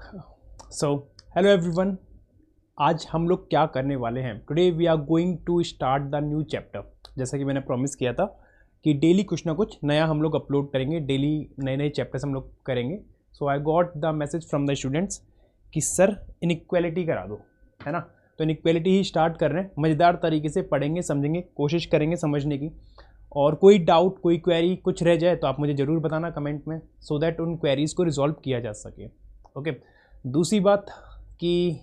So hello everyone, आज हम लोग क्या करने वाले हैं। Today we are going to start the new chapter. जैसा कि मैंने प्रॉमिस किया था कि डेली कुछ ना कुछ नया हम लोग अपलोड करेंगे, डेली नए नए चैप्टर्स हम लोग करेंगे। So I got the message from the students कि सर इनइक्वालिटी करा दो, है ना। तो इनइक्वालिटी ही स्टार्ट कर रहे हैं, मज़ेदार तरीके से पढ़ेंगे, समझेंगे, कोशिश करेंगे समझने की। और कोई डाउट, कोई क्वेरी कुछ रह जाए तो आप मुझे ज़रूर बताना कमेंट में, सो दैट उन क्वेरीज़ को रिजॉल्व किया जा सके। ओके। दूसरी बात कि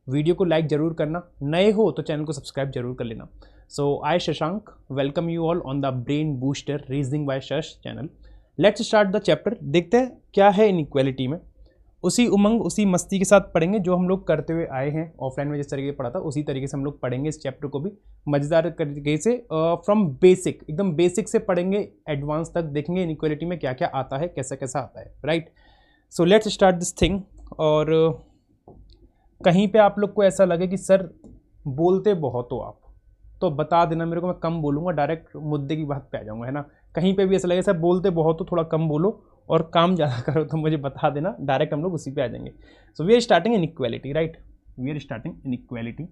वीडियो को लाइक ज़रूर करना, नए हो तो चैनल को सब्सक्राइब जरूर कर लेना। So I Shashank welcome you all on the brain booster reasoning by Shash channel. Let's start the chapter. देखते हैं क्या है इनइक्वालिटी में। उसी उमंग, उसी मस्ती के साथ पढ़ेंगे जो हम लोग करते हुए आए हैं ऑफलाइन में, जिस तरीके से पढ़ा था उसी तरीके से हम लोग पढ़ेंगे इस चैप्टर को भी मज़ेदार तरीके से। फ्रॉम बेसिक, एकदम बेसिक से पढ़ेंगे एडवांस तक, देखेंगे इनइक्वालिटी में क्या क्या आता है, कैसा कैसा आता है, right. So let's start this thing. और कहीं पे आप लोग को ऐसा लगे कि सर बोलते बहुत हो आप, तो बता देना मेरे को, मैं कम बोलूँगा, डायरेक्ट मुद्दे की बात पे आ जाऊँगा, है ना। कहीं पे भी ऐसा लगे सर बोलते बहुत हो, थोड़ा कम बोलो और काम ज़्यादा करो, तो मुझे बता देना, डायरेक्ट हम लोग उसी पे आ जाएंगे। So we are starting inequality, right. We are starting inequality.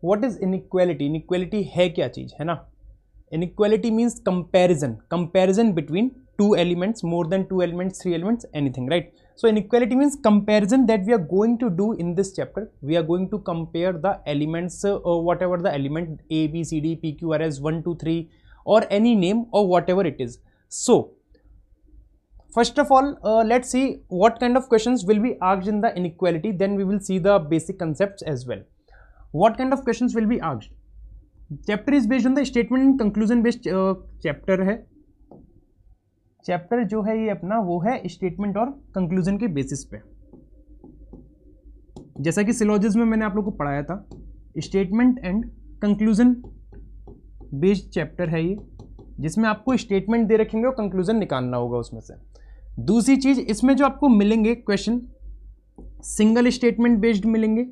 What is inequality? Inequality है क्या चीज़, है ना। Inequality means comparison, comparison between two elements, more than two elements, three elements, anything, right? So inequality means comparison that we are going to do in this chapter. We are going to compare the elements, whatever the element A, B, C, D, P, Q, R, S, 1, 2, 3 or any name or whatever it is. So first of all, let's see what kind of questions will be asked in the inequality. Then we will see the basic concepts as well. What kind of questions will be asked? Chapter is based on the statement and conclusion based chapter है। Chapter जो है ये अपना वो है statement और conclusion के basis पे। जैसा कि सिलोजिज्म में मैंने आप लोगों को पढ़ाया था, statement and conclusion based chapter है ये, जिसमें आपको स्टेटमेंट दे रखेंगे और कंक्लूजन निकालना होगा उसमें से। दूसरी चीज, इसमें जो आपको मिलेंगे क्वेश्चन, सिंगल स्टेटमेंट बेस्ड मिलेंगे,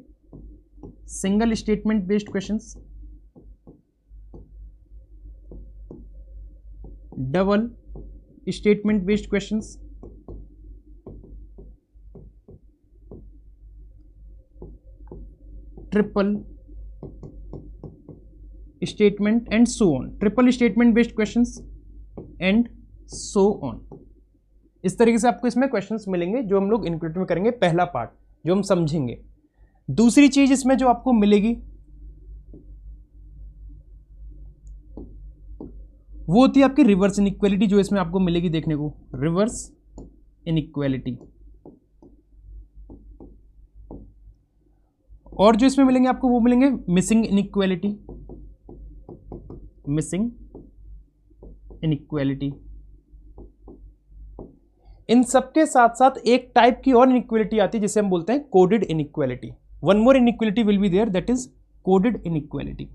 single statement based questions, double statement based questions, triple statement and so on, triple statement based questions and so on. इस तरीके से आपको इसमें क्वेश्चंस मिलेंगे जो हम लोग इंक्लूड में करेंगे, पहला पार्ट जो हम समझेंगे। दूसरी चीज इसमें जो आपको मिलेगी वो होती है आपकी रिवर्स इनइक्वालिटी, जो इसमें आपको मिलेगी देखने को, रिवर्स इनइक्वालिटी। और जो इसमें मिलेंगे आपको वो मिलेंगे मिसिंग इनइक्वालिटी, मिसिंग इनइक्वालिटी। इन सबके साथ साथ एक टाइप की और इनइक्वालिटी आती है जिसे हम बोलते हैं coded inequality. One more inequality will be there, that is coded inequality.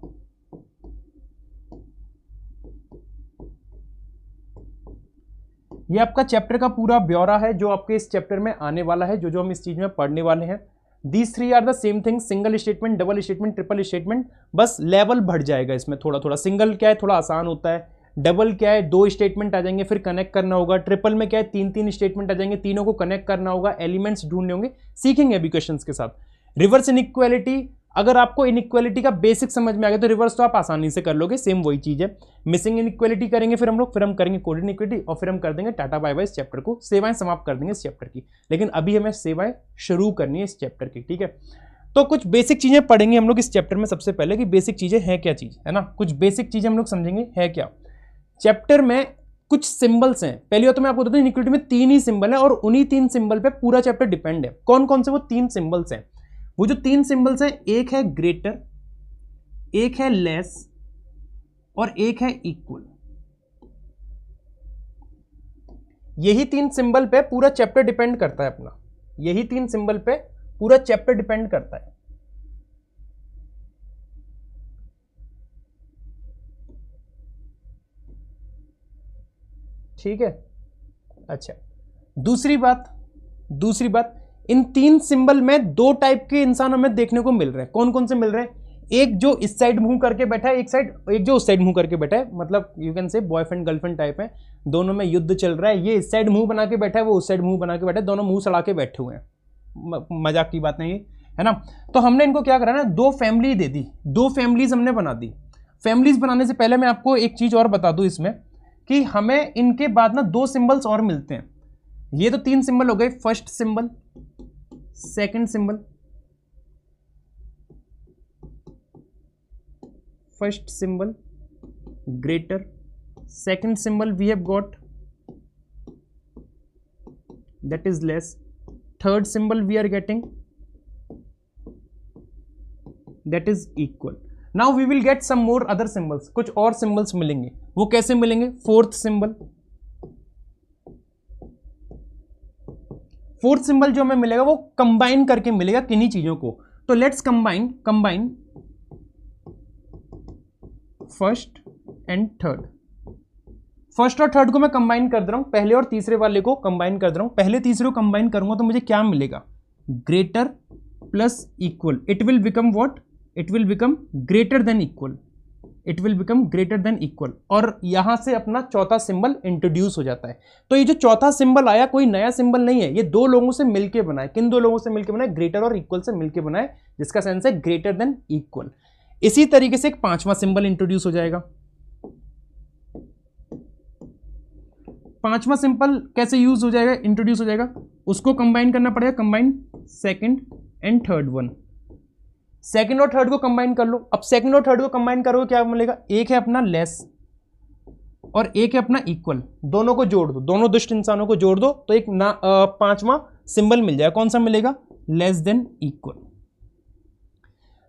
ये आपका चैप्टर का पूरा ब्यौरा है जो आपके इस चैप्टर में आने वाला है, जो हम इस चीज में पढ़ने वाले हैं। These three are the same thing, single statement, double statement, triple statement, बस लेवल बढ़ जाएगा इसमें थोड़ा थोड़ा। सिंगल क्या है, थोड़ा आसान होता है। डबल क्या है, दो स्टेटमेंट आ जाएंगे फिर कनेक्ट करना होगा। ट्रिपल में क्या है, तीन तीन स्टेटमेंट आ जाएंगे, तीनों को कनेक्ट करना होगा, एलिमेंट्स ढूंढने होंगे, सीखेंगे अभी क्वेश्चंस के साथ। रिवर्स इनइक्वालिटी, अगर आपको इनइक्वालिटी का बेसिक समझ में आ गया तो रिवर्स तो आप आसानी से कर लोगे, सेम वही चीज है। मिसिंग इनइक्वालिटी करेंगे फिर हम लोग, फिर हम करेंगे कोडेड इनइक्वालिटी, और फिर हम कर देंगे टाटा बाय बाय इस चैप्टर को, सेवाएं समाप्त कर देंगे इस चैप्टर की। लेकिन अभी हमें सेवाएं शुरू करनी है इस चैप्टर की, ठीक है। तो कुछ बेसिक चीजें पढ़ेंगे हम लोग इस चैप्टर में। सबसे पहले कि बेसिक चीजें हैं क्या चीज, है ना। कुछ बेसिक चीजें हम लोग समझेंगे है क्या। चैप्टर में कुछ सिंबल्स हैं। पहली बात तो मैं आपको बताता हूं, इनइक्वालिटी में तीन ही सिंबल है और उन्हीं तीन सिंबल पे पूरा चैप्टर डिपेंड है। कौन कौन से वो तीन सिंबल्स हैं? वो जो तीन सिंबल्स हैं, एक है ग्रेटर, एक है लेस और एक है इक्वल। यही तीन सिंबल पे पूरा चैप्टर डिपेंड करता है अपना, यही तीन सिंबल पे पूरा चैप्टर डिपेंड करता है। ठीक है, अच्छा। दूसरी बात इन 3 सिंबल में 2 टाइप के इंसान हमें देखने को मिल रहे हैं। कौन कौन से मिल रहे हैं? एक जो इस साइड मुंह करके बैठा है, एक जो उस साइड मुंह करके बैठा है, मतलब you can say boyfriend girlfriend type है, दोनों में युद्ध चल रहा है। ये इस साइड मुंह बना के बैठा है, वो उस साइड मुंह बना के बैठा है, दोनों मुंह सड़ा के बैठे हुए हैं। मजाक की बात नहीं है ना। तो हमने इनको क्या करा ना, 2 फैमिली दे दी, 2 फैमिलीज हमने बना दी। फैमिलीज बनाने से पहले मैं आपको एक चीज और बता दूं इसमें, कि हमें इनके बाद ना 2 सिंबल्स और मिलते हैं। ये तो 3 सिंबल हो गए, first symbol, second symbol, first symbol greater, second symbol we have got that is less, third symbol we are getting that is equal. Now we will get some more other symbols, कुछ और symbols मिलेंगे। वो कैसे मिलेंगे? Fourth symbol जो हमें मिलेगा वो कंबाइन करके मिलेगा किन्हीं चीजों को। तो let's combine first and third. First और थर्ड को मैं कंबाइन कर दे रहा हूं, पहले और तीसरे वाले को कंबाइन कर दे रहा हूं। पहले तीसरे को कंबाइन करूंगा तो मुझे क्या मिलेगा? Greater plus equal. It will become what? It will become greater than equal. It will become greater than equal. और यहां से अपना चौथा सिंबल इंट्रोड्यूस हो जाता है। तो ये जो चौथा सिंबल आया कोई नया सिंबल नहीं है, ये 2 लोगों से मिलकर बना है। किन 2 लोगों से मिलकर बना है? ग्रेटर और इक्वल से मिलकर बना है, जिसका सेंस है ग्रेटर देन इक्वल। इसी तरीके से एक 5वां सिंबल इंट्रोड्यूस हो जाएगा। 5वां सिंबल कैसे यूज हो जाएगा, इंट्रोड्यूस हो जाएगा? उसको कंबाइन करना पड़ेगा, combine second and third one. Second और थर्ड को कंबाइन कर लो। अब सेकंड और थर्ड को कंबाइन करोगे क्या मिलेगा? एक है अपना लेस और एक है अपना इक्वल। दोनों को जोड़ दो, दोनों दुष्ट इंसानों को जोड़ दो तो एक 5वां सिंबल मिल जाएगा। कौन सा मिलेगा? Less than equal.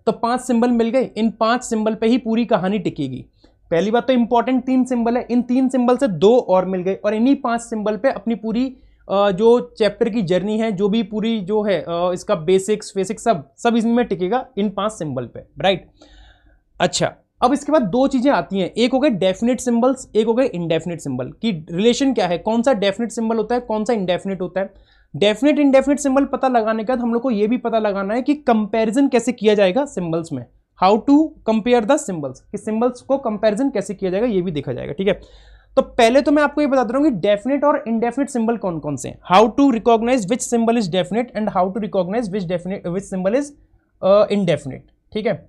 तो 5 सिंबल मिल गए। इन 5 सिंबल पे ही पूरी कहानी टिकेगी। पहली बात तो इंपॉर्टेंट 3 सिंबल है, इन 3 सिंबल से 2 और मिल गए और इन्हीं 5 सिंबल पे अपनी पूरी जो चैप्टर की जर्नी है, जो भी पूरी जो है इसका बेसिक्स सब इसमें टिकेगा इन 5 सिंबल पे, राइट। अच्छा, अब इसके बाद 2 चीजें आती हैं, एक हो गए डेफिनेट सिंबल्स, एक हो गए इंडेफिनेट सिंबल। की रिलेशन क्या है, कौन सा डेफिनेट सिंबल होता है, कौन सा इंडेफिनेट होता है। डेफिनेट इंडेफिनेट सिंबल पता लगाने के बाद हम लोग को यह भी पता लगाना है कि कंपैरिजन कैसे किया जाएगा सिंबल्स में। How to compare the symbols, कि सिंबल्स को कंपैरिजन कैसे किया जाएगा ये भी देखा जाएगा, ठीक है। तो पहले तो मैं आपको ये बता रहा हूं कि डेफिनेट और इंडेफिनेट सिंबल कौन कौन से हैं। How to recognise which symbol is definite and how to recognise which symbol is indefinite, ठीक है।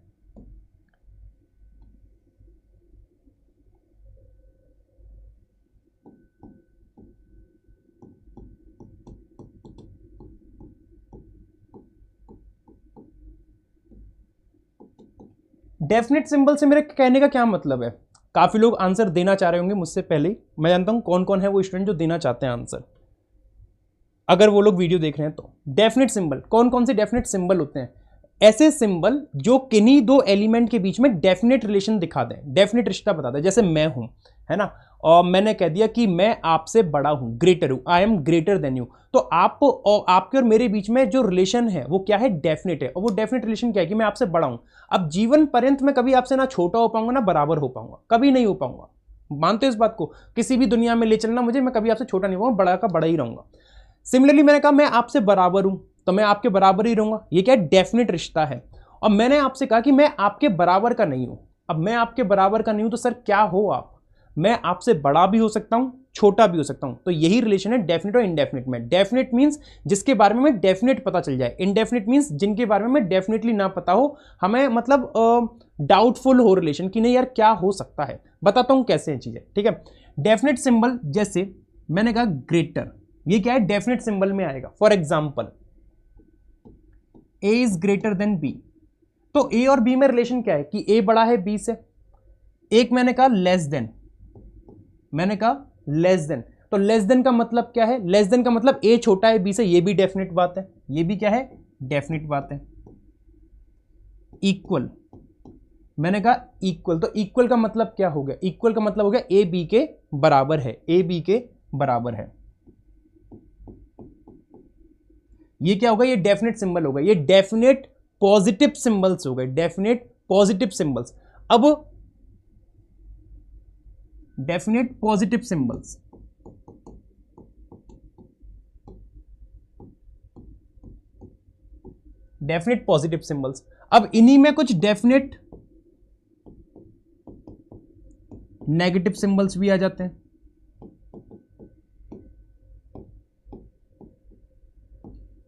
डेफिनेट सिंबल से मेरे कहने का क्या मतलब है? काफी लोग आंसर देना चाह रहे होंगे मुझसे पहले ही, मैं जानता हूं कौन कौन है वो स्टूडेंट जो देना चाहते हैं आंसर, अगर वो लोग वीडियो देख रहे हैं तो। डेफिनेट सिंबल, कौन कौन से डेफिनेट सिंबल होते हैं? ऐसे सिंबल जो किन्हीं 2 एलिमेंट के बीच में डेफिनेट रिलेशन दिखा दें, डेफिनेट रिश्ता बता दें। जैसे मैं हूं, है ना, और मैंने कह दिया कि मैं आपसे बड़ा हूं, ग्रेटर हूं, I am greater than you. तो आप और आपके और मेरे बीच में जो रिलेशन है वो क्या है? डेफिनेट है। और वो डेफिनेट रिलेशन क्या है? कि मैं आपसे बड़ा हूं। अब जीवन पर्यंत मैं कभी आपसे ना छोटा हो पाऊंगा ना बराबर हो पाऊंगा, कभी नहीं हो पाऊंगा। मानते हो इस बात को? किसी भी दुनिया में ले चलना मुझे, मैं कभी आपसे छोटा नहीं होऊंगा, बड़ा का बड़ा ही रहूंगा। सिमिलरली मैंने कहा मैं आपसे बराबर हूं तो मैं आपके बराबर ही रहूंगा, ये क्या है? डेफिनेट रिश्ता है। और मैंने आपसे कहा कि मैं आपके बराबर का नहीं हूं। अब मैं आपके बराबर का नहीं हूं तो सर क्या हो आप? मैं आपसे बड़ा भी हो सकता हूं, छोटा भी हो सकता हूं। तो यही रिलेशन है डेफिनेट और इंडेफिनेट में। डेफिनेट मींस जिसके बारे में मैं डेफिनेट पता चल जाए, इंडेफिनेट मींस जिनके बारे में मैं डेफिनेटली ना पता हो, हमें मतलब डाउटफुल हो रिलेशन कि नहीं यार क्या हो सकता है। बताता हूं कैसे हैं चीजें, ठीक है। डेफिनेट सिंबल जैसे मैंने कहा ग्रेटर, ये क्या है? डेफिनेट सिंबल में आएगा। For example A is greater than B. तो ए और बी में रिलेशन क्या है? कि ए बड़ा है बी से। एक मैंने कहा लेस देन, मैंने कहा लेस देन। तो लेस देन का मतलब क्या है? लेस देन का मतलब ए छोटा है बी से, ये भी डेफिनेट बात है, ये भी क्या है? डेफिनेट बात है। इक्वल, मैंने कहा इक्वल। तो इक्वल का मतलब क्या हो गया? इक्वल का मतलब हो गया ए बी के बराबर है, ए बी के बराबर है। ये क्या होगा? ये डेफिनेट सिंबल होगा, ये डेफिनेट पॉजिटिव सिंबल्स हो गए, डेफिनेट पॉजिटिव सिंबल्स। अब definite positive symbols, definite positive symbols. अब इन्हीं में कुछ डेफिनेट नेगेटिव सिंबल्स भी आ जाते हैं।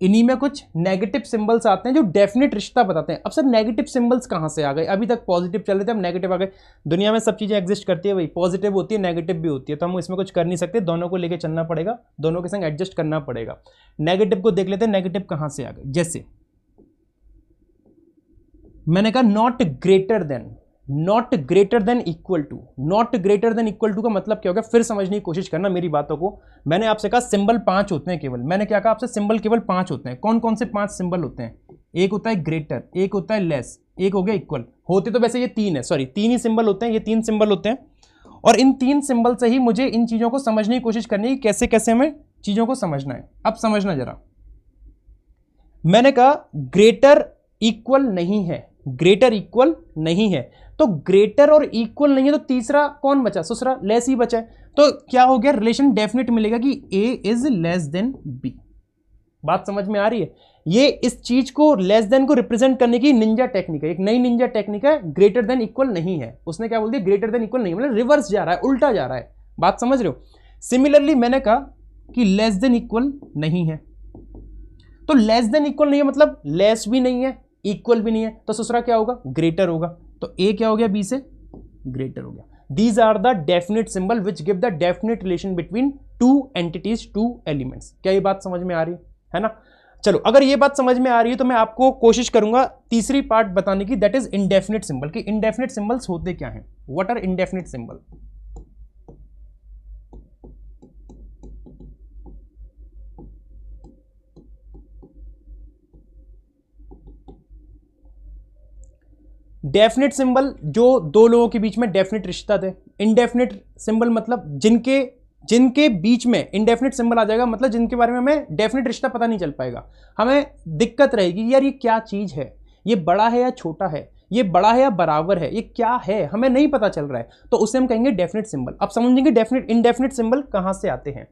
इन्हीं में कुछ नेगेटिव सिंबल्स आते हैं जो डेफिनेट रिश्ता बताते हैं। अब सर नेगेटिव सिंबल्स कहां से आ गए? अभी तक पॉजिटिव चल रहे थे, अब नेगेटिव आ गए। दुनिया में सब चीजें एग्जिस्ट करती है भाई, पॉजिटिव होती है नेगेटिव भी होती है, तो हम इसमें कुछ कर नहीं सकते, दोनों को लेके चलना पड़ेगा, दोनों के संग एडजस्ट करना पड़ेगा। नेगेटिव को देख लेते हैं, नेगेटिव कहां से आ गए। जैसे मैंने कहा not greater than, not greater than equal to. Not greater than equal to का मतलब क्या हो गया? फिर समझने की कोशिश करना मेरी बातों को। मैंने आपसे कहा सिंबल 5 होते हैं केवल। मैंने क्या कहा आपसे? सिंबल केवल 5 होते हैं। कौन कौन से 5 सिंबल होते हैं? एक होता है ग्रेटर, एक होता है लेस, एक हो गया इक्वल। होते तो वैसे ये 3 है, सॉरी 3 ही सिंबल होते हैं, ये 3 सिंबल होते हैं। और इन 3 सिंबल से ही मुझे इन चीजों को समझने की कोशिश करनी है, कैसे कैसे हमें चीजों को समझना है। अब समझना जरा, मैंने कहा ग्रेटर इक्वल नहीं है, ग्रेटर इक्वल नहीं है, तो ग्रेटर और इक्वल नहीं है, तो तीसरा कौन बचा? दूसरा लेस ही बचा है। तो क्या हो गया? रिलेशन डेफिनेट मिलेगा कि A is less than B. बात समझ में आ रही है? ये इस चीज को लेस देन को रिप्रेजेंट करने की निंजा टेक्निक है, एक नई निंजा टेक्निक है। ग्रेटर देन इक्वल नहीं है, उसने क्या बोल दिया? ग्रेटर देन इक्वल नहीं, मतलब रिवर्स जा रहा है, उल्टा जा रहा है। बात समझ रहे हो? सिमिलरली मैंने कहा कि लेस देन इक्वल नहीं है, तो लेस देन इक्वल नहीं है मतलब लेस भी नहीं है, इक्वल भी नहीं है, तो दूसरा क्या होगा? ग्रेटर होगा। तो ए क्या हो गया? बी से ग्रेटर हो गया। These are the definite symbol which give the definite relation between two entities, two elements. क्या ये बात समझ में आ रही है ना? चलो, अगर ये बात समझ में आ रही है तो मैं आपको कोशिश करूंगा तीसरी पार्ट बताने की, दैट इज इंडेफिनेट सिंबल। कि इंडेफिनेट सिंबल्स होते क्या हैं? What are indefinite symbol? Definite symbol जो दो लोगों के बीच में डेफिनेट रिश्ता थे। इनडेफिनेट सिंबल मतलब जिनके बीच में इनडेफिनेट सिंबल आ जाएगा, मतलब जिनके बारे में हमें डेफिनेट रिश्ता पता नहीं चल पाएगा, हमें दिक्कत रहेगी यार ये क्या चीज है, ये बड़ा है या छोटा है, ये बड़ा है या बराबर है, ये क्या है, हमें नहीं पता चल रहा है, तो उसे हम कहेंगे डेफिनेट सिंबल। अब समझेंगे डेफिनेट इनडेफिनेट सिंबल कहां से आते हैं।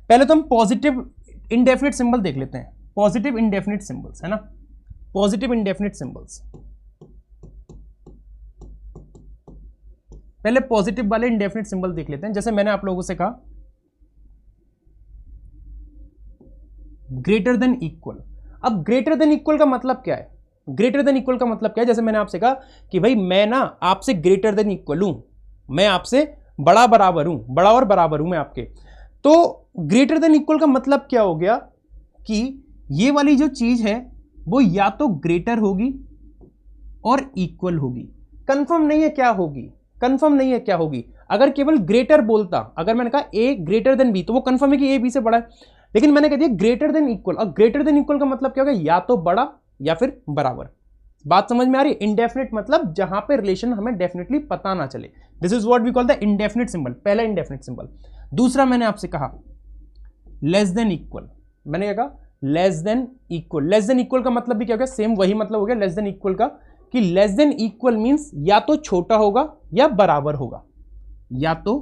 पहले तो हम पॉजिटिव इनडेफिनेट सिंबल देख लेते हैं। पॉजिटिव इनडेफिनेट सिंबल्स है ना, पॉजिटिव इनडेफिनेट सिंबल्स। पहले पॉजिटिव वाले इंडेफिनेट सिंबल देख लेते हैं। जैसे मैंने आप लोगों से कहा ग्रेटर देन इक्वल। अब ग्रेटर देन इक्वल का मतलब क्या है? ग्रेटर देन इक्वल का मतलब क्या है? जैसे मैंने आपसे कहा कि भाई मैं ना आपसे ग्रेटर देन इक्वल हूं, मैं आपसे बड़ा बराबर हूं, बड़ा और बराबर हूं मैं आपके। तो ग्रेटर देन इक्वल का मतलब क्या हो गया कि ये वाली जो चीज है वो या तो ग्रेटर होगी और इक्वल होगी। कंफर्म नहीं है क्या होगी, कंफर्म नहीं है क्या होगी। अगर केवल ग्रेटर बोलता, अगर मैंने कहा ए ग्रेटर देन बी, तो वो कंफर्म है कि ए बी से बड़ा है। लेकिन मैंने कह दिया ग्रेटर देन इक्वल, और ग्रेटर देन इक्वल का मतलब क्या होगा? या तो बड़ा या फिर बराबर। बात समझ में आ रही है? इनडेफिनेट मतलब जहां पे रिलेशन हमें डेफिनेटली पता ना चले। This is what we call the indefinite symbol, पहला इनडेफिनेट सिंबल। दूसरा मैंने आपसे कहा लेस देन इक्वल। मैंने क्या कहा? Less than equal. Less than equal का मतलब भी क्या हो गया? सेम वही मतलब हो गया लेस देन इक्वल का, कि लेस देन इक्वल मींस या तो छोटा होगा या बराबर होगा, या तो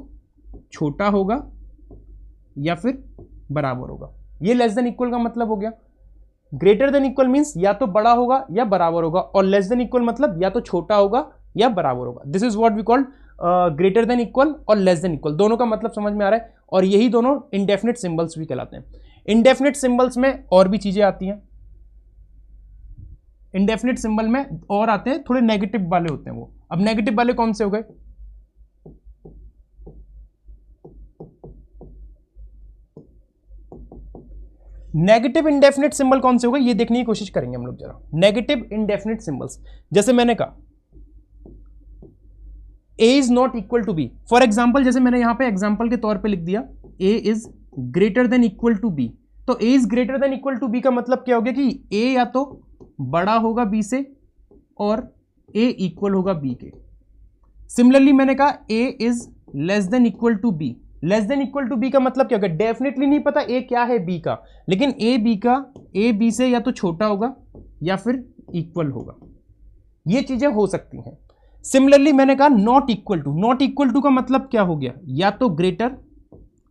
छोटा होगा या फिर बराबर होगा। ये लेस देन इक्वल का मतलब हो गया। ग्रेटर देन इक्वल मींस या तो बड़ा होगा या बराबर होगा, और लेस देन इक्वल मतलब या तो छोटा होगा या बराबर होगा। This is what we called greater than equal और लेस देन इक्वल। दोनों का मतलब समझ में आ रहा है, और यही दोनों इंडेफिनेट सिंबल्स भी कहलाते हैं। इंडेफिनेट सिंबल्स में और भी चीजें आती हैं। इंडेफिनेट सिंबल में और आते हैं, थोड़े नेगेटिव वाले होते हैं वो। अब नेगेटिव वाले कौन से हो गए? नेगेटिव इंडेफिनेट सिंबल कौन से हो गए ये देखने की कोशिश करेंगे हम लोग जरा। नेगेटिव इंडेफिनेट सिंबल्स, जैसे मैंने कहा a is not equal to B. For example, जैसे मैंने यहां पे एग्जाम्पल के तौर पे लिख दिया a is greater than equal to b। तो a is greater than equal to b का मतलब क्या हो गया कि a या तो बड़ा होगा b से और a इक्वल होगा b के। सिमिलरली मैंने कहा a is less than equal to b। Less than equal to b का मतलब क्या होगा? डेफिनेटली नहीं पता a क्या है b का, लेकिन a b से या तो छोटा होगा या फिर इक्वल होगा। ये चीजें हो सकती हैं। सिमिलरली मैंने कहा not equal to. Not equal to का मतलब क्या हो गया? या तो ग्रेटर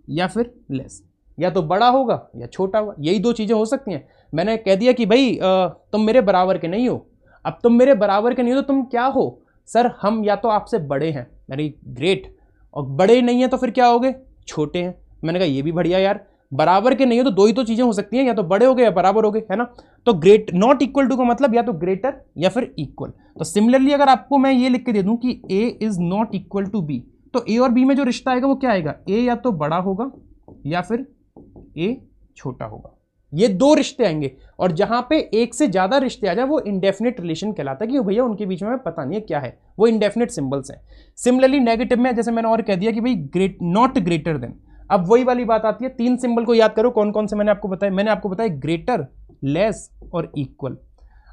या फिर लेस, या तो बड़ा होगा या छोटा होगा, यही दो चीजें हो सकती हैं। मैंने कह दिया कि भाई तुम मेरे बराबर के नहीं हो। अब तुम मेरे बराबर के नहीं हो तो तुम क्या हो? सर हम या तो आपसे बड़े हैं, वेरी ग्रेट, और बड़े नहीं है तो फिर क्या हो गए? छोटे हैं। मैंने कहा ये भी बढ़िया यार, बराबर के नहीं हो तो दो ही तो चीजें हो सकती हैं, या तो बड़े हो गए या बराबर हो गए, है ना। तो ग्रेट नॉट इक्वल टू का मतलब या तो ग्रेटर या फिर इक्वल। तो सिमिलरली अगर आपको मैं ये लिख के दे दूं कि A is not equal to B, तो ए और बी में जो रिश्ता आएगा वो क्या आएगा? ए या तो बड़ा होगा या फिर ए छोटा होगा। ये दो रिश्ते आएंगे, और जहां पे एक से ज्यादा रिश्ते आ जाए वो इंडेफिनिट रिलेशन कहलाता है कि भैया उनके बीच में पता नहीं है क्या है, वो इंडेफिनिट सिंबल्स हैं। सिमिलरली नेगेटिव में जैसे मैंने और कह दिया कि भाई ग्रेट नॉट ग्रेटर देन, अब वही वाली बात आती है, तीन सिंबल को याद करो कौन कौन से मैंने आपको बताया ग्रेटर, लेस और इक्वल।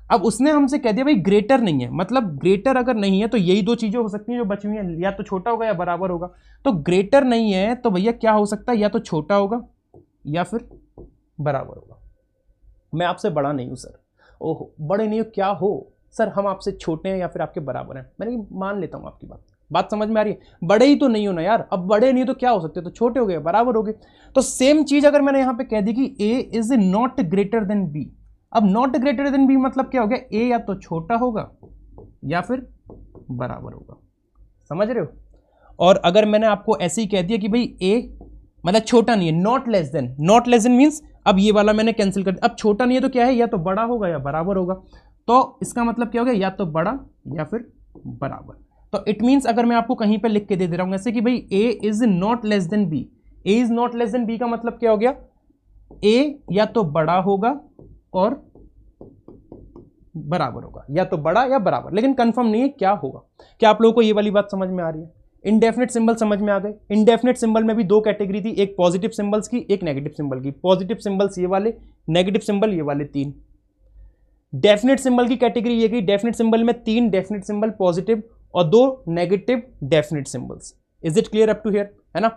अब उसने हमसे कह दिया भाई ग्रेटर नहीं है, मतलब ग्रेटर अगर नहीं है तो यही दो चीजें हो सकती हैं जो बची हुई हैं, या तो छोटा होगा या बराबर होगा। तो ग्रेटर नहीं है तो भैया क्या हो सकता है? या तो छोटा होगा या फिर बराबर होगा। मैं आपसे बड़ा नहीं हूं सर। ओहो, बड़े नहीं हो, क्या हो सर? हम आपसे छोटे हैं या फिर आपके बराबर हैं। मैंने मान लेता हूं आपकी बात समझ में आ रही है। बड़े ही तो नहीं हो ना यार, अब बड़े नहीं तो क्या हो सकते? तो छोटे हो गए, बराबर हो गए। तो सेम चीज अगर मैंने यहां पे कह दी कि A is not greater than B, अब नॉट ग्रेटर देन बी मतलब क्या हो गया? ए या तो छोटा होगा या फिर बराबर होगा। समझ रहे हो? और अगर मैंने आपको ऐसे ही कह दिया कि भाई ए मतलब छोटा नहीं है, not less then, not less then means अब ये वाला मैंने कैंसिल कर दिया, अब छोटा नहीं है तो क्या है? या तो बड़ा होगा या बराबर होगा। तो इसका मतलब क्या हो गया? या तो बड़ा या फिर बराबर। तो इट मींस अगर मैं आपको कहीं पे लिख के दे रहा हूं ऐसे कि भाई A is not less than B, A is not less than B का मतलब क्या हो गया? ए या तो बड़ा होगा और बराबर होगा, या तो बड़ा या बराबर, लेकिन कंफर्म नहीं है क्या होगा। क्या आप लोगों को ये वाली बात समझ में आ रही है? इंडेफिनिट सिंबल समझ में आ गए। इंडेफिनिट सिंबल में भी दो कैटेगरी थी, एक पॉजिटिव सिंबल्स की, एक नेगेटिव सिंबल की। पॉजिटिव सिंबल्स ये वाले, नेगेटिव सिंबल ये वाले तीन। डेफिनेट सिंबल की कैटेगरी ये गई, डेफिनेट सिंबल में तीन डेफिनेट सिंबल पॉजिटिव और दो negative definite symbols. Is it clear up to here? है ना।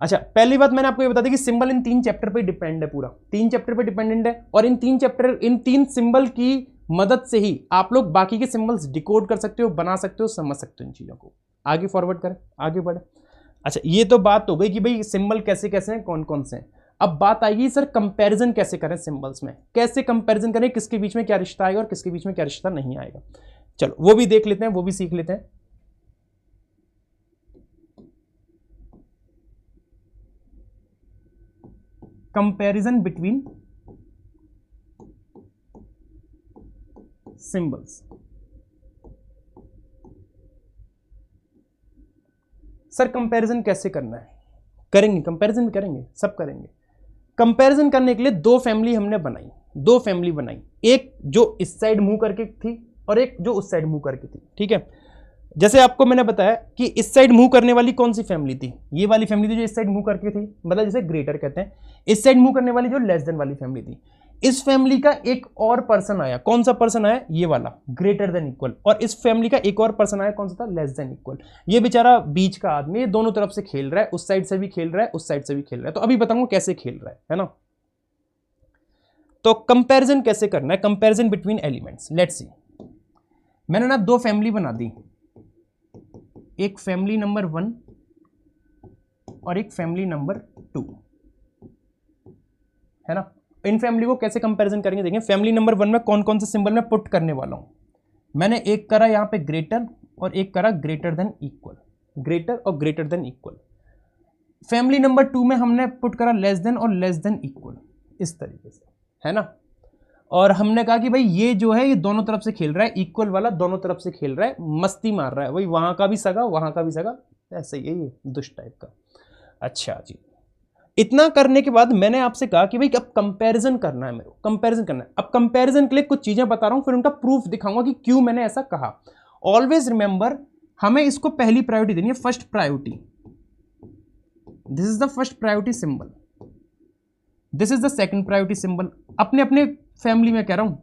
अच्छा, पहली बात मैंने आपको ये बता दी कि सिंबल इन तीन चैप्टर पे डिपेंड है, पूरा तीन चैप्टर पे डिपेंडेंट है, और इन तीन सिंबल की मदद से ही आप लोग बाकी के सिंबल्स डिकोड कर सकते हो, बना सकते हो, समझ सकते हो इन चीजों को। आगे फॉरवर्ड करें, आगे बढ़े। अच्छा, ये तो बात हो गई कि भाई सिंबल कैसे कैसे हैं, कौन कौन से हैं। अब बात आएगी सर कंपैरिजन कैसे करें सिंबल्स में, कैसे कंपैरिजन करें, किसके बीच में क्या रिश्ता आएगा और किसके बीच में क्या रिश्ता नहीं आएगा। चलो वो भी देख लेते हैं, वो भी सीख लेते हैं। Comparison between symbols. Sir comparison कैसे करना है? करेंगे, कंपैरिजन करेंगे, सब करेंगे। कंपैरिजन करने के लिए दो फैमिली हमने बनाई, दो फैमिली बनाई, एक जो इस साइड मुंह करके थी और एक जो उस साइड मुंह करके थी। ठीक है, जैसे आपको मैंने बताया कि इस साइड मूव करने वाली कौन सी फैमिली थी? ये वाली फैमिली थी जो इस साइड मूव करके थी, मतलब जैसे ग्रेटर कहते हैं। इस साइड मूव करने वाली जो लेस देन वाली फैमिली थी। इस फैमिली का एक और पर्सन आया, कौन सा पर्सन आया? ये वाला, ग्रेटर देन इक्वल। और इस फैमिली का एक और पर्सन आया, कौन सा था? Less than equal. ये बेचारा बीच का आदमी, ये दोनों तरफ से खेल रहा है, उस साइड से भी खेल रहा है, उस साइड से भी खेल रहा है। तो अभी बताऊंगा कैसे खेल रहा है ना। तो कंपैरिजन कैसे करना है? Comparison between elements, let's see. मैंने ना दो फैमिली बना दी, एक फैमिली नंबर 1 और एक फैमिली नंबर 2, है ना। इन फैमिली को कैसे कंपैरिजन करेंगे देखें। फैमिली नंबर 1 में कौन कौन से सिंबल में पुट करने वाला हूं। मैंने एक करा यहां पे ग्रेटर और एक करा ग्रेटर देन इक्वल, ग्रेटर और greater than equal. Family number 2 में हमने पुट करा लेस देन और लेस देन इक्वल, इस तरीके से, है ना। और हमने कहा कि भाई ये जो है ये दोनों तरफ से खेल रहा है, इक्वल वाला दोनों तरफ से खेल रहा है, मस्ती मार रहा है, वही वहां का भी सगा वहां का भी सगा, ऐसे ही है ये दुष्ट टाइप का। अच्छा जी, इतना करने के बाद मैंने आपसे कहा कि भाई अब कंपैरिजन करना है, मेरे को कंपैरिजन करना है। अब कंपैरिजन के लिए कुछ चीजें बता रहा हूं, फिर उनका प्रूफ दिखाऊंगा कि क्यों मैंने ऐसा कहा। ऑलवेज रिमेंबर, हमें इसको पहली प्रायोरिटी देनी है, first priority. This is the first priority symbol, this is the second priority symbol. अपने अपने फैमिली में कह रहा हूं,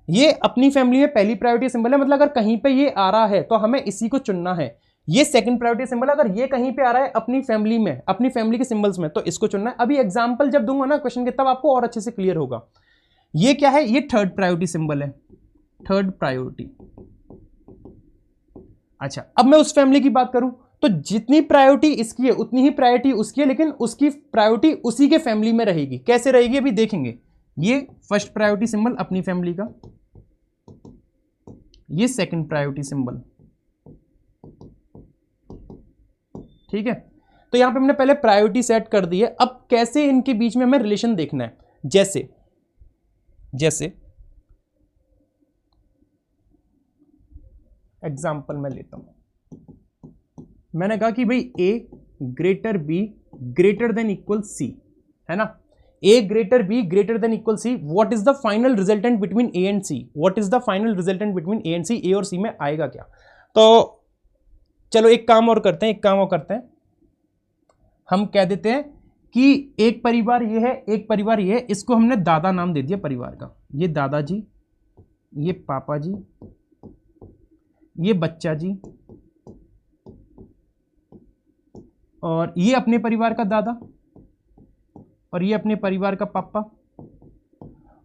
ये अपनी फैमिली में पहली प्रायोरिटी सिंबल है, मतलब अगर कहीं पे ये आ रहा है तो हमें इसी को चुनना है। ये सेकंड प्रायोरिटी सिंबल, अगर ये कहीं पे आ रहा है अपनी फैमिली में, अपनी फैमिली के सिंबल्स में, तो इसको चुनना है। अभी एग्जांपल जब दूंगा ना क्वेश्चन के, तब आपको और अच्छे से क्लियर होगा। ये क्या है? ये थर्ड प्रायोरिटी सिंबल है, थर्ड प्रायोरिटी। अच्छा, अब मैं उस फैमिली की बात करूं तो जितनी प्रायोरिटी इसकी है उतनी ही प्रायोरिटी उसकी है, लेकिन उसकी प्रायोरिटी उसी के फैमिली में रहेगी। कैसे रहेगी अभी देखेंगे, ये फर्स्ट प्रायोरिटी सिंबल अपनी फैमिली का, ये सेकंड प्रायोरिटी सिंबल, ठीक है। तो यहां पे हमने पहले प्रायोरिटी सेट कर दी है। अब कैसे इनके बीच में हमें रिलेशन देखना है, जैसे जैसे एग्जाम्पल मैं लेता हूं, मैंने कहा कि भाई A greater B greater than equal C, है ना। A greater B greater than equal C, what is the final resultant between A and C, what is the final resultant between A and C, A और C में आएगा क्या। तो चलो एक काम और करते हैं, एक काम और करते हैं, हम कह देते हैं कि एक परिवार ये है, एक परिवार ये है, इसको हमने दादा नाम दे दिया परिवार का, ये दादाजी, ये पापा जी, ये बच्चा जी, और ये अपने परिवार का दादा, और ये अपने परिवार का पापा,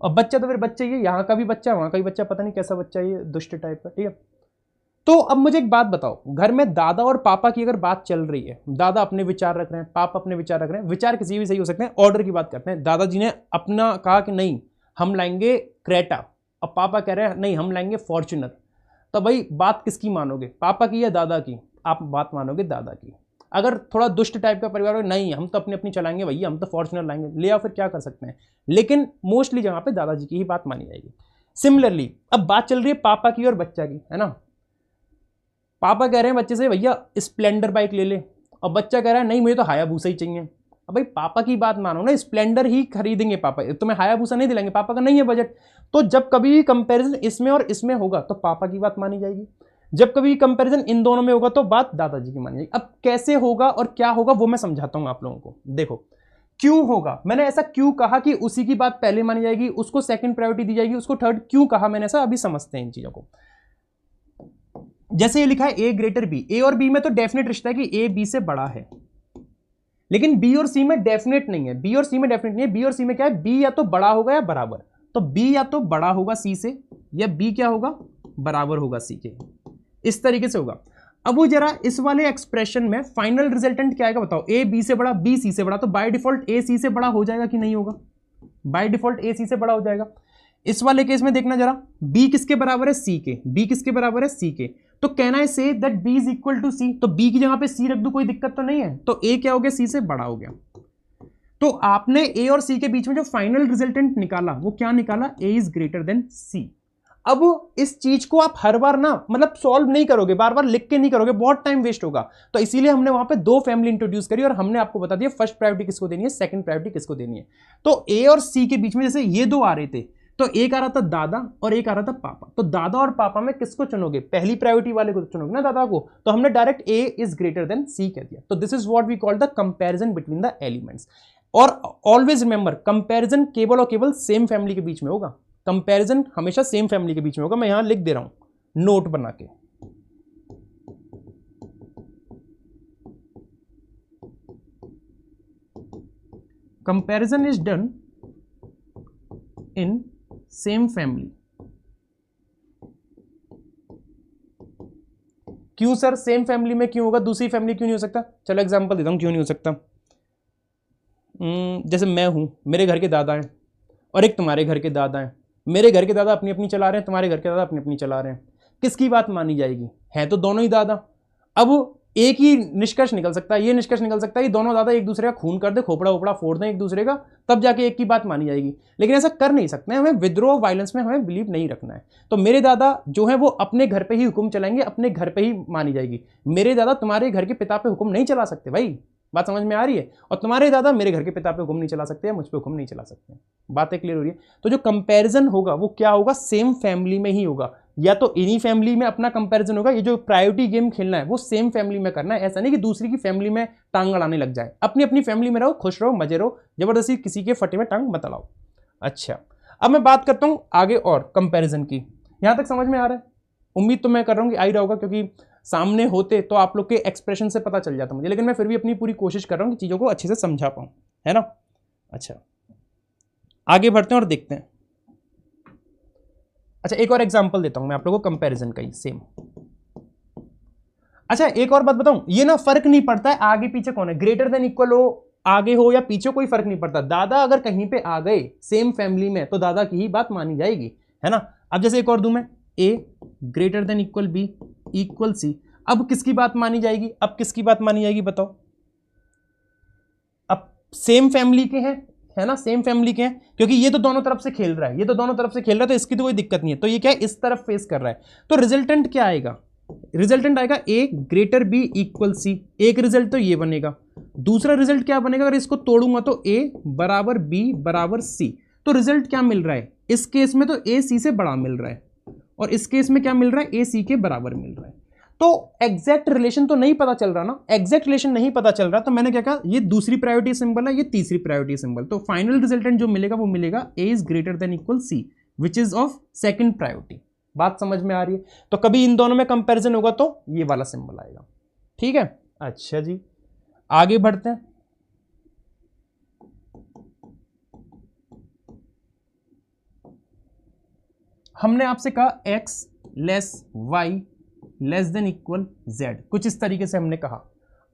और बच्चा तो फिर बच्चा ही है, यहाँ का भी बच्चा वहाँ का भी बच्चा, पता नहीं कैसा बच्चा है ये, दुष्ट टाइप का, ठीक है। तो अब मुझे एक बात बताओ, घर में दादा और पापा की अगर बात चल रही है, दादा अपने विचार रख रहे हैं, पापा अपने विचार रख रहे हैं, विचार किसी भी सही हो सकते हैं, ऑर्डर की बात करते हैं। दादाजी ने अपना कहा कि नहीं हम लाएंगे क्रेटा, और पापा कह रहे हैं नहीं हम लाएंगे फॉर्च्यूनर, तो भाई बात किसकी मानोगे, पापा की या दादा की। आप बात मानोगे दादा की। अगर थोड़ा दुष्ट टाइप का परिवार हो, नहीं हम तो अपनी अपनी चलाएंगे भैया, हम तो फॉर्च्यूनर लाएंगे, ले आओ, फिर क्या कर सकते हैं। लेकिन मोस्टली जहाँ पे दादाजी की ही बात मानी जाएगी। सिमिलरली अब बात चल रही है पापा की और बच्चा की, है ना। पापा कह रहे हैं बच्चे से भैया स्प्लेंडर बाइक ले ले, और बच्चा कह रहा है नहीं मुझे तो हायाबूसा ही चाहिए। अब भाई पापा की बात मानो ना, स्प्लेंडर ही खरीदेंगे पापा, तुम्हें हायाबूसा नहीं दिलाएंगे, पापा का नहीं है बजट। तो जब कभी भी कंपैरिजन इसमें और इसमें होगा तो पापा की बात मानी जाएगी, जब कभी कंपैरिजन इन दोनों में होगा तो बात दादाजी की मानी जाएगी। अब कैसे होगा और क्या होगा वो मैं समझाता हूं आप लोगों को। देखो क्यों होगा, मैंने ऐसा क्यों कहा कि उसी की बात पहले मानी जाएगी, उसको सेकंड प्रायोरिटी दी जाएगी, उसको थर्ड क्यों कहा मैंने ऐसा, अभी समझते हैं इन चीजों को। जैसे ये लिखा है ए ग्रेटर बी, ए और बी में तो डेफिनेट रिश्ता है कि ए बी से बड़ा है, लेकिन बी और सी में डेफिनेट नहीं है, बी और सी में डेफिनेट नहीं है। बी और सी में क्या है, बी या तो बड़ा होगा या बराबर, तो बी या तो बड़ा होगा सी से, या बी क्या होगा बराबर होगा सी के, इस तरीके से होगा। अब वो जरा इस वाले एक्सप्रेशन में फाइनल रिजल्टेंट क्या आएगा बताओ, ए बी से बड़ा बी सी से बड़ा, तो बाय डिफॉल्ट ए सी से बड़ा हो जाएगा कि नहीं होगा, बाय डिफॉल्ट ए सी से बड़ा हो जाएगा। इस वाले केस में देखना जरा, b किसके बराबर है c के, b किसके बराबर है c के, तो कहना है say that b is equal to c, तो b की जगह पे c रख दो, कोई दिक्कत तो नहीं है, तो a क्या हो गया c से बड़ा हो गया। तो आपने a और c के बीच में जो फाइनल रिजल्टेंट निकाला वो क्या निकाला, a is greater then c। अब इस चीज को आप हर बार ना मतलब सॉल्व नहीं करोगे, बार बार लिख के नहीं करोगे, बहुत टाइम वेस्ट होगा, तो इसीलिए हमने वहां पे दो फैमिली इंट्रोड्यूस करी और हमने आपको बता दिया फर्स्ट प्रायोरिटी किसको देनी है, सेकंड प्रायोरिटी किसको देनी है। तो a और c के बीच में जैसे ये दो आ रहे थे, तो एक आ रहा था दादा और एक आ रहा था पापा, तो दादा और पापा में किसको चुनोगे, पहली प्रायोरिटी वाले को चुनोगे ना, दादा को, तो हमने direct A is greater than C कह दिया। तो this is what we call the comparison between the elements. और ऑलवेज रिमेंबर कंपैरिजन केवल और केवल सेम फैमिली के बीच में होगा, कंपैरिजन हमेशा सेम फैमिली के बीच में होगा। मैं यहां लिख दे रहा हूं नोट बना के, comparison is done in same family. क्यों सर सेम फैमिली में क्यों होगा, दूसरी फैमिली क्यों नहीं हो सकता, चलो एग्जांपल देता हूं क्यों नहीं हो सकता। जैसे मैं हूं, मेरे घर के दादा हैं और एक तुम्हारे घर के दादा हैं, मेरे घर के दादा अपनी अपनी चला रहे हैं, तुम्हारे घर के दादा अपनी अपनी चला रहे हैं, किसकी बात मानी जाएगी, है तो दोनों ही दादा। अब एक ही निष्कर्ष निकल सकता है, ये निष्कर्ष निकल सकता है कि दोनों दादा एक दूसरे का खून कर दे, खोपड़ा वोपड़ा फोड़ दें एक दूसरे का, तब जाके एक की बात मानी जाएगी, लेकिन ऐसा कर नहीं सकते हैं, हमें विद्रोह वायलेंस में हमें बिलीव नहीं रखना है। तो मेरे दादा जो है वो अपने घर पे ही हुक्म चलाएंगे, अपने घर पे ही मानी जाएगी, मेरे दादा तुम्हारे घर के पिता पे हुक्म नहीं चला सकते, भाई बात समझ में आ रही है, और तुम्हारे दादा मेरे घर के पिता पे हुक्म नहीं चला सकते, मुझ पे हुक्म नहीं चला सकते, बातें क्लियर हो रही है। तो जो कंपैरिजन होगा वो क्या होगा, सेम फैमिली में ही होगा, या तो इन्हीं फैमिली में अपना कंपैरिजन होगा, ये जो प्रायोरिटी गेम खेलना है वो सेम फैमिली में करना है, ऐसा नहीं कि दूसरी की फैमिली में टांग अड़ाने लग जाए, अपनी अपनी फैमिली में रहो, खुश रहो, मजे रहो, जबरदस्ती किसी के फटे में टांग मत अड़ाओ। अच्छा अब मैं बात करता हूं आगे और कंपैरिजन की, यहां तक समझ में आ रहा है, उम्मीद तो मैं कर रहा हूं कि आ ही रहा होगा, क्योंकि सामने होते तो आप लोग के एक्सप्रेशन से पता चल जाता मुझे, लेकिन मैं फिर भी अपनी पूरी कोशिश कर रहा हूं कि चीजों को अच्छे से समझा पाऊं, है ना। अच्छा आगे बढ़ते हैं और देखते हैं। अच्छा एक और एग्जांपल देता हूं मैं आप लोगों को कंपैरिजन का ही सेम। अच्छा एक और बात बताऊं, ये ना फर्क नहीं पड़ता है आगे पीछे कौन है, ग्रेटर देन इक्वल हो आगे हो या पीछे कोई फर्क नहीं पड़ता, दादा अगर कहीं पे आ गए सेम फैमिली में तो दादा की ही बात मानी जाएगी, है ना। अब जैसे एक और दूं मैं, a greater than equal b equal c, अब किसकी बात मानी जाएगी, अब किसकी बात मानी जाएगी बताओ। अब सेम फैमिली के हैं, है ना, सेम फैमिली के हैं, क्योंकि ये तो दोनों तरफ से खेल रहा है, ये तो दोनों तरफ से खेल रहा है, तो इसकी तो कोई दिक्कत नहीं है। तो ये क्या है, इस तरफ फेस कर रहा है, तो रिजल्टेंट क्या आएगा, रिजल्टेंट आएगा a greater b equal c। एक रिजल्ट तो ये बनेगा, दूसरा रिजल्ट क्या बनेगा, अगर इसको तोड़ूंगा तो a बराबर b बराबर c। तो रिजल्ट क्या मिल रहा है, इस केस में तो a c से बड़ा मिल रहा है, और इस केस में क्या मिल रहा है, a c के बराबर मिल रहा है। तो एग्जैक्ट रिलेशन तो नहीं पता चल रहा ना, एग्जैक्ट रिलेशन नहीं पता चल रहा, तो मैंने क्या कहा, ये दूसरी प्रायोरिटी सिंबल है, ये तीसरी प्रायोरिटी सिंबल, तो फाइनल रिजल्टेंट जो मिलेगा वो मिलेगा a is greater than equal c which is of second priority. बात समझ में आ रही है। तो कभी इन दोनों में कंपैरिजन होगा तो ये वाला सिंबल आएगा, ठीक है। अच्छा जी, आगे बढ़ते हैं। हमने आपसे कहा x less y less than equal z, कुछ इस तरीके से हमने कहा।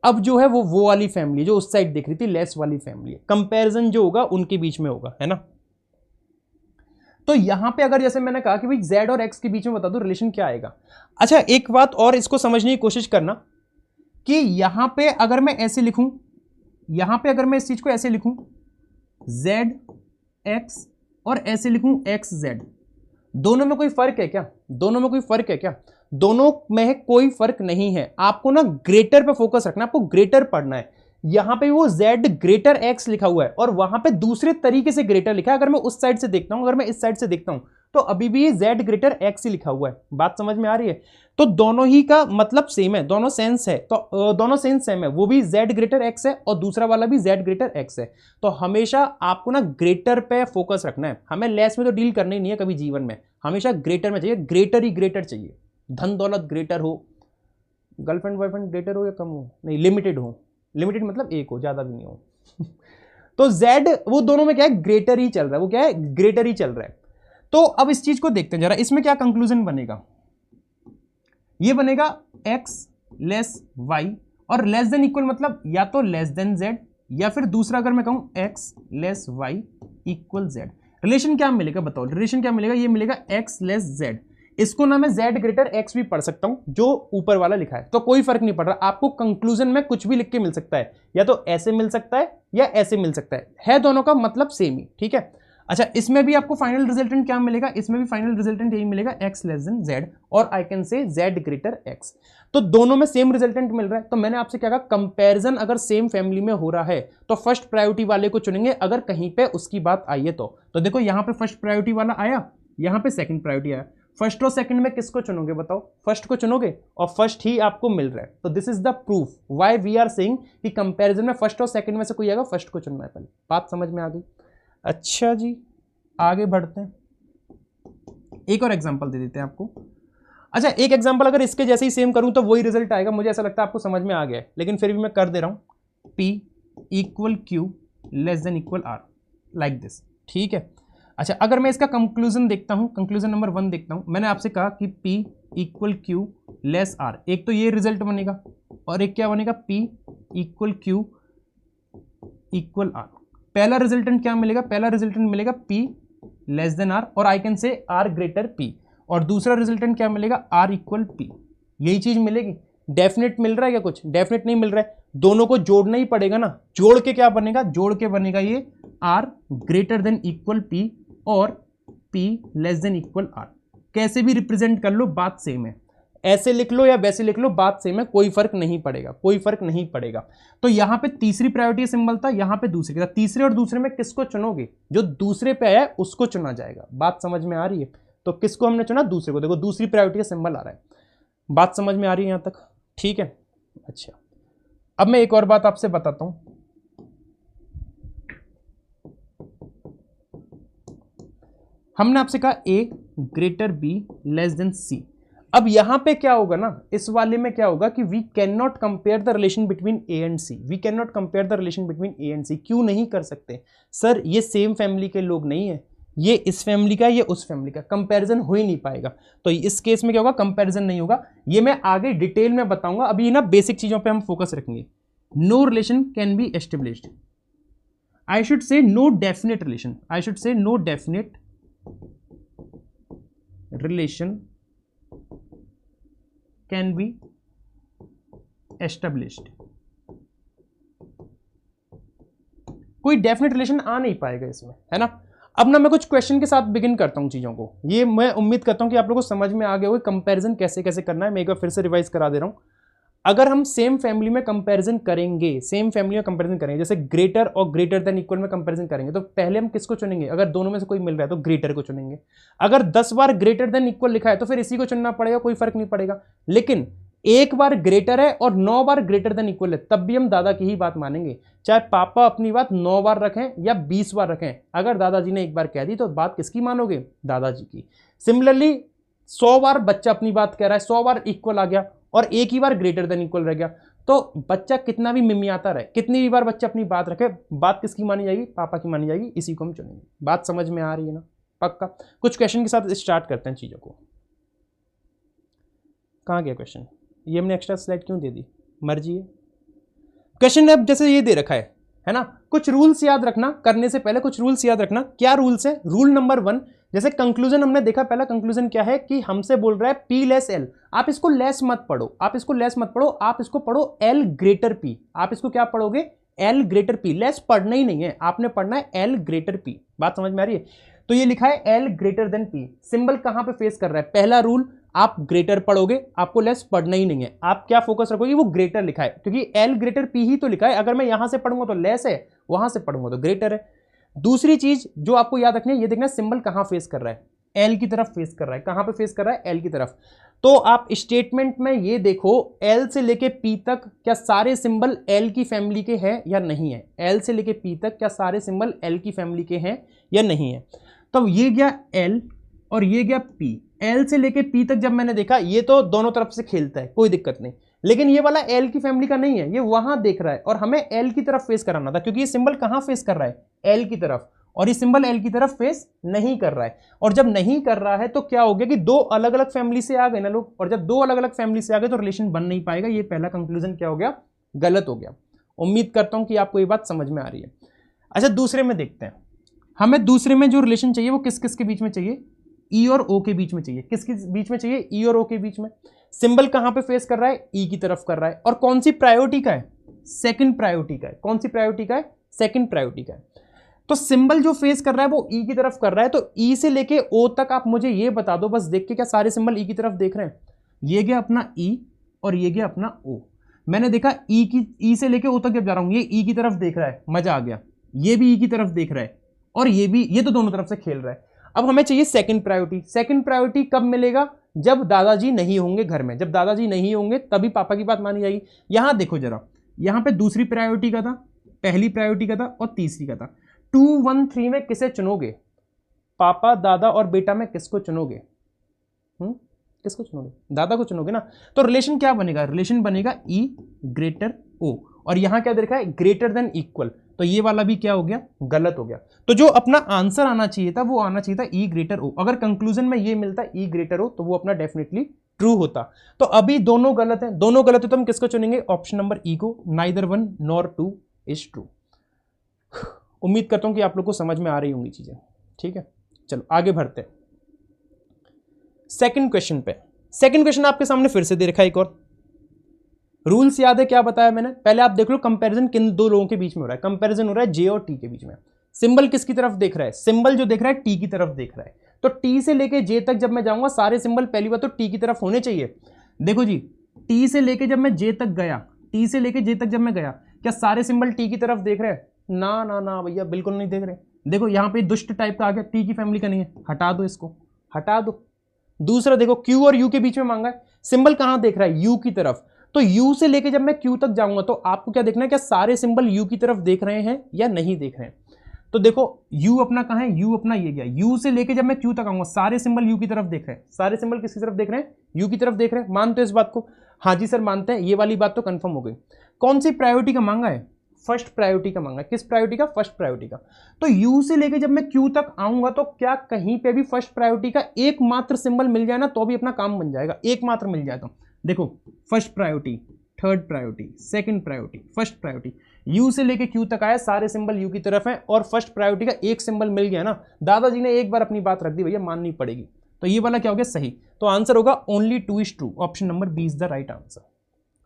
अब जो है वो वाली फैमिली जो उस साइड दिख रही थी, लेस वाली फैमिली है, कंपैरिजन जो होगा उनके बीच में होगा, है ना। तो यहां पे अगर जैसे मैंने कहा कि भाई z और x के बीच में बता दो रिलेशन क्या आएगा। अच्छा एक बात और इसको समझने की कोशिश करना कि यहां पे अगर मैं ऐसे लिखूं, यहां पे अगर मैं इस चीज को ऐसे लिखूं z x और ऐसे लिखूं x z, दोनों में कोई फर्क है क्या, दोनों में कोई फर्क है क्या, दोनों में कोई फर्क नहीं है। आपको ना ग्रेटर पे फोकस रखना है, आपको ग्रेटर पढ़ना है। यहां पे वो z ग्रेटर x लिखा हुआ है और वहां पे दूसरे तरीके से ग्रेटर लिखा है। अगर मैं उस साइड से देखता हूं, अगर मैं इस साइड से देखता हूं तो अभी भी z ग्रेटर x ही लिखा हुआ है। बात समझ में आ रही है। तो दोनों ही का मतलब सेम है, दोनों सेंस है, तो दोनों सेंस सेम है, वो भी z ग्रेटर x है और दूसरा वाला भी z ग्रेटर x है। तो हमेशा आपको ना ग्रेटर पे फोकस रखना है, हमें लेस में तो डील करनी नहीं है कभी जीवन में, हमेशा ग्रेटर में चाहिए, ग्रेटर ही ग्रेटर चाहिए। धन दौलत ग्रेटर हो, गर्लफ्रेंड बॉयफ्रेंड ग्रेटर हो या कम हो, नहीं लिमिटेड हो, लिमिटेड मतलब एक हो, ज्यादा भी नहीं हो। तो z वो दोनों में क्या है, ग्रेटर ही चल रहा है, वो क्या है, ग्रेटर ही चल रहा है। तो अब इस चीज को देखते हैं जरा, इसमें क्या कंक्लूजन बनेगा, ये बनेगा x लेस y और लेस देन इक्वल मतलब या तो लेस देन z या फिर दूसरा अगर मैं कहूं x less y equal z। Relation क्या मिलेगा बताओ, रिलेशन क्या मिलेगा, ये मिलेगा x लेस z। इसको ना मैं z ग्रेटर x भी पढ़ सकता हूं जो ऊपर वाला लिखा है, तो कोई फर्क नहीं पड़ रहा, आपको कंक्लूजन में कुछ भी लिख के मिल सकता है, या तो ऐसे मिल सकता है या ऐसे मिल सकता है दोनों का मतलब सेम ही, ठीक है। अच्छा इसमें भी आपको फाइनल रिजल्टेंट क्या मिलेगा, इसमें भी फाइनल रिजल्टेंट यही मिलेगा x लेस देन z और I can say z greater x। तो दोनों में सेम रिजल्टेंट मिल रहा है। तो मैंने आपसे क्या कहा, कंपैरिजन अगर सेम फैमिली में हो रहा है तो फर्स्ट प्रायोरिटी वाले को चुनेंगे, अगर कहीं पे उसकी बात आई है तो देखो यहां पे फर्स्ट प्रायोरिटी वाला आया, यहां पे सेकंड प्रायोरिटी आया, फर्स्ट और सेकंड में किसको चुनोगे बताओ, फर्स्ट को चुनोगे और फर्स्ट ही आपको मिल रहा है। तो this is the proof why we are saying कि कंपैरिजन में फर्स्ट और सेकंड में से कोई आएगा, फर्स्ट को चुनना है पहले। बात समझ में आ गई। अच्छा जी आगे बढ़ते हैं, एक और एग्जांपल दे देते हैं आपको। अच्छा एक एग्जांपल अगर इसके जैसे ही सेम करूं तो वही रिजल्ट आएगा, मुझे ऐसा लगता है आपको समझ में आ गया है, लेकिन फिर भी मैं कर दे रहा हूं, P equal Q less than equal R like this, ठीक है। अच्छा अगर मैं इसका कंक्लूजन देखता हूं, कंक्लूजन नंबर 1 देखता हूं, मैंने आपसे कहा कि P equal Q less R, एक तो ये रिजल्ट बनेगा और एक क्या बनेगा, P equal Q equal R। पहला रिजल्टेंट क्या मिलेगा, पहला रिजल्टेंट मिलेगा P लेस देन R और I can say R greater P, और दूसरा रिजल्टेंट क्या मिलेगा, R इक्वल P। यही चीज मिलेगी। डेफिनेट मिल रहा है क्या, कुछ डेफिनेट नहीं मिल रहा है, दोनों को जोड़ना ही पड़ेगा ना, जोड़ के क्या बनेगा, जोड़ के बनेगा ये R greater than equal P और P less than equal R। कैसे भी रिप्रेजेंट कर लो बात सेम है, ऐसे लिख लो या वैसे लिख लो बात सेम है, कोई फर्क नहीं पड़ेगा, कोई फर्क नहीं पड़ेगा। तो यहां पे तीसरी प्रायोरिटी सिंबल था, यहां पे दूसरी था, तीसरे और दूसरे में किसको चुनोगे, जो दूसरे पे आया है उसको चुना जाएगा। बात समझ में आ रही है। तो किसको हमने चुना, दूसरे को। देखो दूसरी प्रायोरिटी का सिंबल आ रहा है, बात समझ में आ रही है यहां तक, ठीक है। अच्छा अब मैं एक और बात आपसे बताता हूं, हमने आपसे कहा a greater b less then c। अब यहां पे क्या होगा ना, इस वाले में क्या होगा कि we can not compare the relation between a and c, we can not compare the relation between a and c। क्यों नहीं कर सकते सर, ये सेम फैमिली के लोग नहीं है, ये इस फैमिली का, ये उस फैमिली का, कंपैरिजन हो ही नहीं पाएगा। तो इस केस में क्या होगा, कंपैरिजन नहीं होगा। ये मैं आगे डिटेल में बताऊंगा, अभी ना बेसिक चीजों पे हम फोकस रखेंगे। No relation can be established, I should say no definite relation, I should say no definite relation can be established. कोई डेफिनेट रिलेशन आ नहीं पाएगा इसमें, है ना। अब ना मैं कुछ क्वेश्चन के साथ बिगिन करता हूं चीजों को, ये मैं उम्मीद करता हूं कि आप लोगों को समझ में आ गया होगा कंपैरिजन कैसे कैसे करना है। मैं एक बार फिर से रिवाइज करा दे रहा हूं। अगर हम सेम फैमिली में कंपैरिजन करेंगे, सेम फैमिली में कंपैरिजन करेंगे, जैसे ग्रेटर और ग्रेटर देन इक्वल में कंपैरिजन करेंगे, तो पहले हम किसको चुनेंगे? अगर दोनों में से कोई मिल रहा है तो ग्रेटर को चुनेंगे। अगर 10 बार ग्रेटर देन इक्वल लिखा है तो फिर इसी को चुनना पड़ेगा, कोई फर्क नहीं पड़ेगा। लेकिन एक बार ग्रेटर है और 9 बार ग्रेटर देन इक्वल है, तब भी हम दादा की ही बात मानेंगे, चाहे पापा अपनी बात 9 बार रखें या 20 बार रखें। अगर दादाजी ने एक बार कह दी तो बात किसकी मानोगे? दादाजी की। सिमिलरली 100 बार बच्चा अपनी बात कह रहा है, 100 बार इक्वल आ गया और एक ही बार ग्रेटर देन इक्वल रह गया, तो बच्चा कितना भी मिमियाता रहे, कितनी भी बार बच्चा अपनी बात रखे, बात किसकी मानी जाएगी? पापा की मानी जाएगी। इसी को हम चुनेंगे। बात समझ में आ रही है ना? पक्का। कुछ क्वेश्चन के साथ स्टार्ट करते हैं चीजों को। कहाँ गया क्वेश्चन? ये हमने एक्स्ट्रा स्लाइड क्यों दे दी? मर्जी है। क्वेश्चन अब जैसे ये दे रखा है ना। कुछ रूल्स याद रखना, करने से पहले कुछ रूल्स याद रखना। क्या रूल्स है? रूल नंबर 1, जैसे कंक्लूजन हमने देखा, पहला कंक्लूजन क्या है कि हमसे बोल रहा है P लेस L। आप इसको लेस मत पढ़ो, आप इसको लेस मत पढ़ो, आप इसको पढ़ो L ग्रेटर P। आप इसको क्या पढ़ोगे? L greater P। लेस पढ़ना ही नहीं है, आपने पढ़ना है L ग्रेटर P। बात समझ में आ रही है? तो ये लिखा है L greater than P। Symbol कहां पे फेस कर रहा है? पहला रूल, आप ग्रेटर पढ़ोगे, आपको लेस पढ़ना ही नहीं है। आप क्या फोकस रखोगे? वो ग्रेटर लिखा है, क्योंकि L ग्रेटर P ही तो लिखा है। अगर मैं यहां से पढ़ूंगा तो लेस है, वहां से पढ़ूंगा तो ग्रेटर है। दूसरी चीज जो आपको याद रखनी है, ये देखना सिंबल कहां फेस कर रहा है? L की तरफ फेस कर रहा है। कहां पे फेस कर रहा है? L की तरफ। तो आप स्टेटमेंट में ये देखो, L से लेके P तक क्या सारे सिंबल L की फैमिली के हैं या नहीं है? L से लेके P तक क्या सारे सिंबल L की फैमिली के हैं या नहीं है? तो ये गया L और ये गया P। L से लेके P तक जब मैंने देखा, ये तो दोनों तरफ से खेलता है, कोई दिक्कत नहीं। लेकिन ये वाला L की फैमिली का नहीं है, ये वहां देख रहा है और हमें L की तरफ फेस कराना था, क्योंकि ये सिंबल कहां फेस कर रहा है? L की तरफ। और ये सिंबल L की तरफ फेस नहीं कर रहा है। और जब नहीं कर रहा है तो क्या हो गया कि दो अलग अलग फैमिली से आ गए ना लोग, और जब दो अलग अलग फैमिली से आ गए तो रिलेशन बन नहीं पाएगा। ये पहला कंक्लूजन क्या हो गया? गलत हो गया। उम्मीद करता हूं कि आपको ये बात समझ में आ रही है। अच्छा, दूसरे में देखते हैं। हमें दूसरे में जो रिलेशन चाहिए वो किस किस के बीच में चाहिए? E और O के बीच में चाहिए। किसके बीच में चाहिए? E और O के बीच में। सिंबल कहां पे फेस कर रहा है? E की तरफ कर रहा है। और कौन सी प्रायोरिटी का है? सेकंड प्रायोरिटी का है। कौन सी प्रायोरिटी का है? सेकंड प्रायोरिटी का है। तो सिंबल जो फेस कर रहा है वो E की तरफ कर रहा है, तो E से लेके O तक आप मुझे ये बता दो बस देख के, क्या सारे सिंबल E की तरफ देख रहे हैं? ये गया अपना E और ये गया अपना O। मैंने देखा E से लेके O तक जब जा रहा हूं, ये E की तरफ देख रहा है, मजा आ गया। ये भी E की तरफ देख रहा है और ये भी, ये तो दोनों तरफ से खेल रहा है। अब हमें चाहिए सेकंड प्रायोरिटी। सेकंड प्रायोरिटी कब मिलेगा? जब दादाजी नहीं होंगे घर में। जब दादाजी नहीं होंगे तभी पापा की बात मानी जाएगी। यहां देखो जरा, यहां पे दूसरी प्रायोरिटी का था, पहली प्रायोरिटी का था और तीसरी का था। 2, 1, 3 में किसे चुनोगे? पापा, दादा और बेटा में किसको चुनोगे? किसको चुनोगे? दादा को चुनोगे ना। तो रिलेशन क्या बनेगा? रिलेशन बनेगा E ग्रेटर O। और यहां क्या दे रखा है? Greater than equal. तो ये वाला भी क्या हो गया? गलत हो गया। तो जो अपना आंसर आना चाहिए था वो आना चाहिए था E ग्रेटर O। अगर कंक्लूजन में ये मिलता E ग्रेटर O तो वो अपना डेफिनेटली ट्रू होता। तो अभी दोनों गलत है, दोनों गलत है, तो हम किसको चुनेंगे? ऑप्शन नंबर E को। Neither 1 nor 2 is true. उम्मीद करता हूं कि आप लोग को समझ में आ रही होंगी चीजें। ठीक है, चलो आगे बढ़ते हैं सेकंड क्वेश्चन पे। सेकंड क्वेश्चन आपके सामने फिर से दे रखा है एक और। रूल्स याद है क्या बताया मैंने? पहले आप देख लो कंपैरिजन किन दो लोगों के बीच में हो रहा है। कंपैरिजन हो रहा है J और T के बीच में। सिंबल किसकी तरफ देख रहा है? सिंबल जो देख रहा है T की तरफ देख रहा है। तो T से लेके J तक जब मैं जाऊंगा, सारे सिंबल पहली बात तो T की तरफ होने चाहिए। देखो जी, T से लेके जब मैं J तक गया, T से लेके J तक जब मैं गया, क्या सारे सिंबल T की तरफ देख रहे हैं? ना ना ना भैया, बिल्कुल नहीं देख रहे। देखो यहाँ पे दुष्ट टाइप का आ गया, T की फैमिली का नहीं है, हटा दो इसको, हटा दो। दूसरा देखो, Q और U के बीच में मांगा है, सिंबल कहां देख रहा है? U की तरफ। तो U से लेके जब मैं Q तक जाऊंगा तो आपको क्या देखना है? क्या सारे सिंबल U की तरफ देख रहे हैं या नहीं देख रहे हैं? तो देखो U अपना कहां है? U अपना ये गया। U से लेके जब मैं Q तक आऊंगा, सारे सिंबल U की तरफ देख रहे हैं। सारे सिंबल किसकी तरफ देख रहे हैं? U की तरफ देख रहे हैं। मानते हो इस बात को? हाँ जी सर मानते हैं। ये वाली बात तो कंफर्म हो गई। कौन सी प्रायोरिटी का मांगा है? फर्स्ट प्रायोरिटी का मांगा है। किस प्रायोरिटी का? फर्स्ट प्रायोरिटी का। तो U से लेके जब मैं Q तक आऊंगा तो क्या कहीं पे भी फर्स्ट प्रायोरिटी का एकमात्र सिंबल मिल जाए ना तो भी अपना काम बन जाएगा। एकमात्र मिल जाए तो देखो, first priority, third priority, second priority, first priority, you से लेके क्यू तक आया, सारे सिंबल यू की तरफ हैं और फर्स्ट प्रायोरिटी का एक सिंबल मिल गया ना, दादाजी ने एक बार अपनी बात रख दी भैया, माननी पड़ेगी। तो ये वाला क्या हो गया सही, तो आंसर होगा only 2 is true, option number B is the right answer,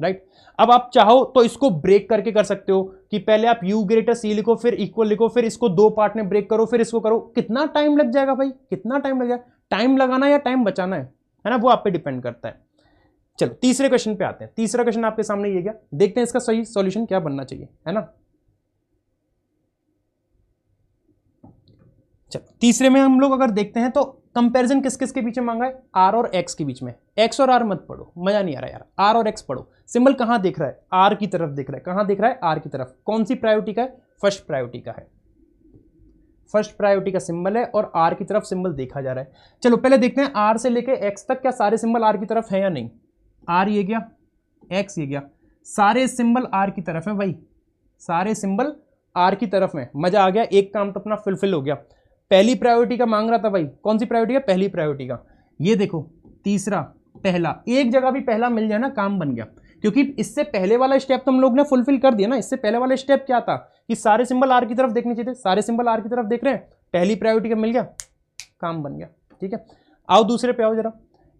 right. अब आप चाहो तो इसको ब्रेक करके कर सकते हो कि पहले आप u ग्रेटर c लिखो, फिर इक्वल लिखो, फिर इसको 2 पार्ट में ब्रेक करो, फिर इसको करो। कितना टाइम लग जाएगा भाई, कितना टाइम लग जाएगा, टाइम लगाना या टाइम बचाना है ना, वो आप पे डिपेंड करता है। चलो तीसरे क्वेश्चन पे आते हैं। तीसरा क्वेश्चन आपके सामने ये गया, देखते हैं इसका सही सॉल्यूशन क्या बनना चाहिए, है ना। चलो तीसरे में हम लोग अगर देखते हैं तो कंपैरिजन किस किस के बीच में मांगा है, आर और एक्स के बीच में। एक्स और आर मत पढ़ो, मजा नहीं आ रहा यार, आर और एक्स पढ़ो। सिंबल कहां दिख रहा है, आर की तरफ दिख रहा है, कहां दिख रहा है, आर की तरफ। कौन सी प्रायोरिटी का है, फर्स्ट प्रायोरिटी का है, फर्स्ट प्रायोरिटी का सिंबल है और आर की तरफ सिंबल देखा जा रहा है। चलो पहले देखते हैं आर से लेके एक्स तक क्या सारे सिंबल आर की तरफ है या नहीं। आर ये गया, एक्स ये गया, सारे सिंबल आर की तरफ है भाई, सारे सिंबल आर की तरफ में। मजा आ गया, एक काम तो अपना फुलफिल हो गया। पहली प्रायोरिटी का मांग रहा था भाई, कौन सी प्रायोरिटी का, पहली प्रायोरिटी का। ये देखो तीसरा, पहला, एक जगह भी पहला मिल जाए ना काम बन गया, क्योंकि इससे पहले वाला स्टेप तो हम लोग ने फुलफिल कर दिया ना। इससे पहले वाला स्टेप क्या था कि सारे सिंबल आर की तरफ देखने चाहिए थे, सारे सिंबल आर की तरफ देख रहे हैं, पहली प्रायोरिटी का मिल गया, काम बन गया। ठीक है, आओ दूसरे पे आओ जरा।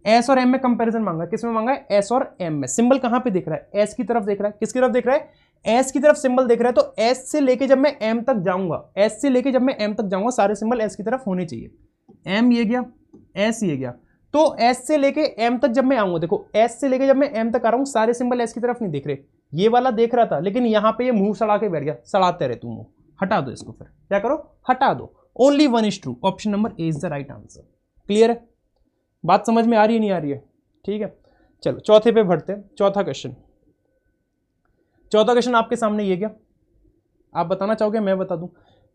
एस और एम में कंपैरिजन मांगा, किसमें मांगा है, एस और एम में। सिंबल कहां पे दिख रहा है, एस की तरफ देख रहा है, किसकी तरफ देख रहा है, एस की तरफ सिंबल देख रहा है। तो एस से लेके जब मैं एम तक जाऊंगा, एस से लेके जब मैं एम तक जाऊंगा, सारे सिंबल एस की तरफ होने चाहिए। एम ये गया, एस ये गया, तो एस से लेके एम तक जब मैं आऊंगा, देखो एस से लेके जब मैं एम तक आ रहा हूं, सारे सिंबल एस की तरफ नहीं दिख रहे। ये वाला देख रहा था, लेकिन यहां पे ये मुंह सड़ा के बैठ गया, सड़ाते रहे तुम मुंह, हटा दो इसको, फिर क्या करो, हटा दो। Only 1 is true, option number A is the right answer. Clear है, बात समझ में आ रही है नहीं आ रही है, ठीक है। चलो चौथे पे बढ़ते हैं, चौथा क्वेश्चन। चौथा क्वेश्चन आपके सामने ये क्या, आप बताना चाहोगे, मैं बता दूं,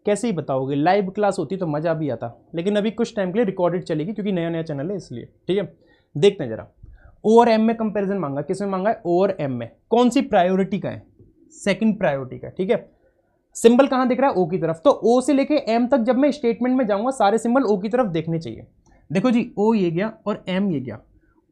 कैसे ही बताओगे, लाइव क्लास होती तो मजा भी आता, लेकिन अभी कुछ टाइम के लिए रिकॉर्डेड चलेगी क्योंकि नया नया चैनल है इसलिए। ठीक है, देखते हैं जरा। ओ और एम में कंपैरिजन मांगा, किसमें मांगा है, ओ और एम में। कौन सी प्रायोरिटी का है, सेकंड प्रायोरिटी का। ठीक है, सिंबल कहां दिख रहा है, ओ की तरफ। तो ओ से लेके एम तक जब मैं स्टेटमेंट में जाऊंगा, सारे सिंबल ओ की तरफ देखने चाहिए। देखो जी, ओ ये गया और एम ये गया,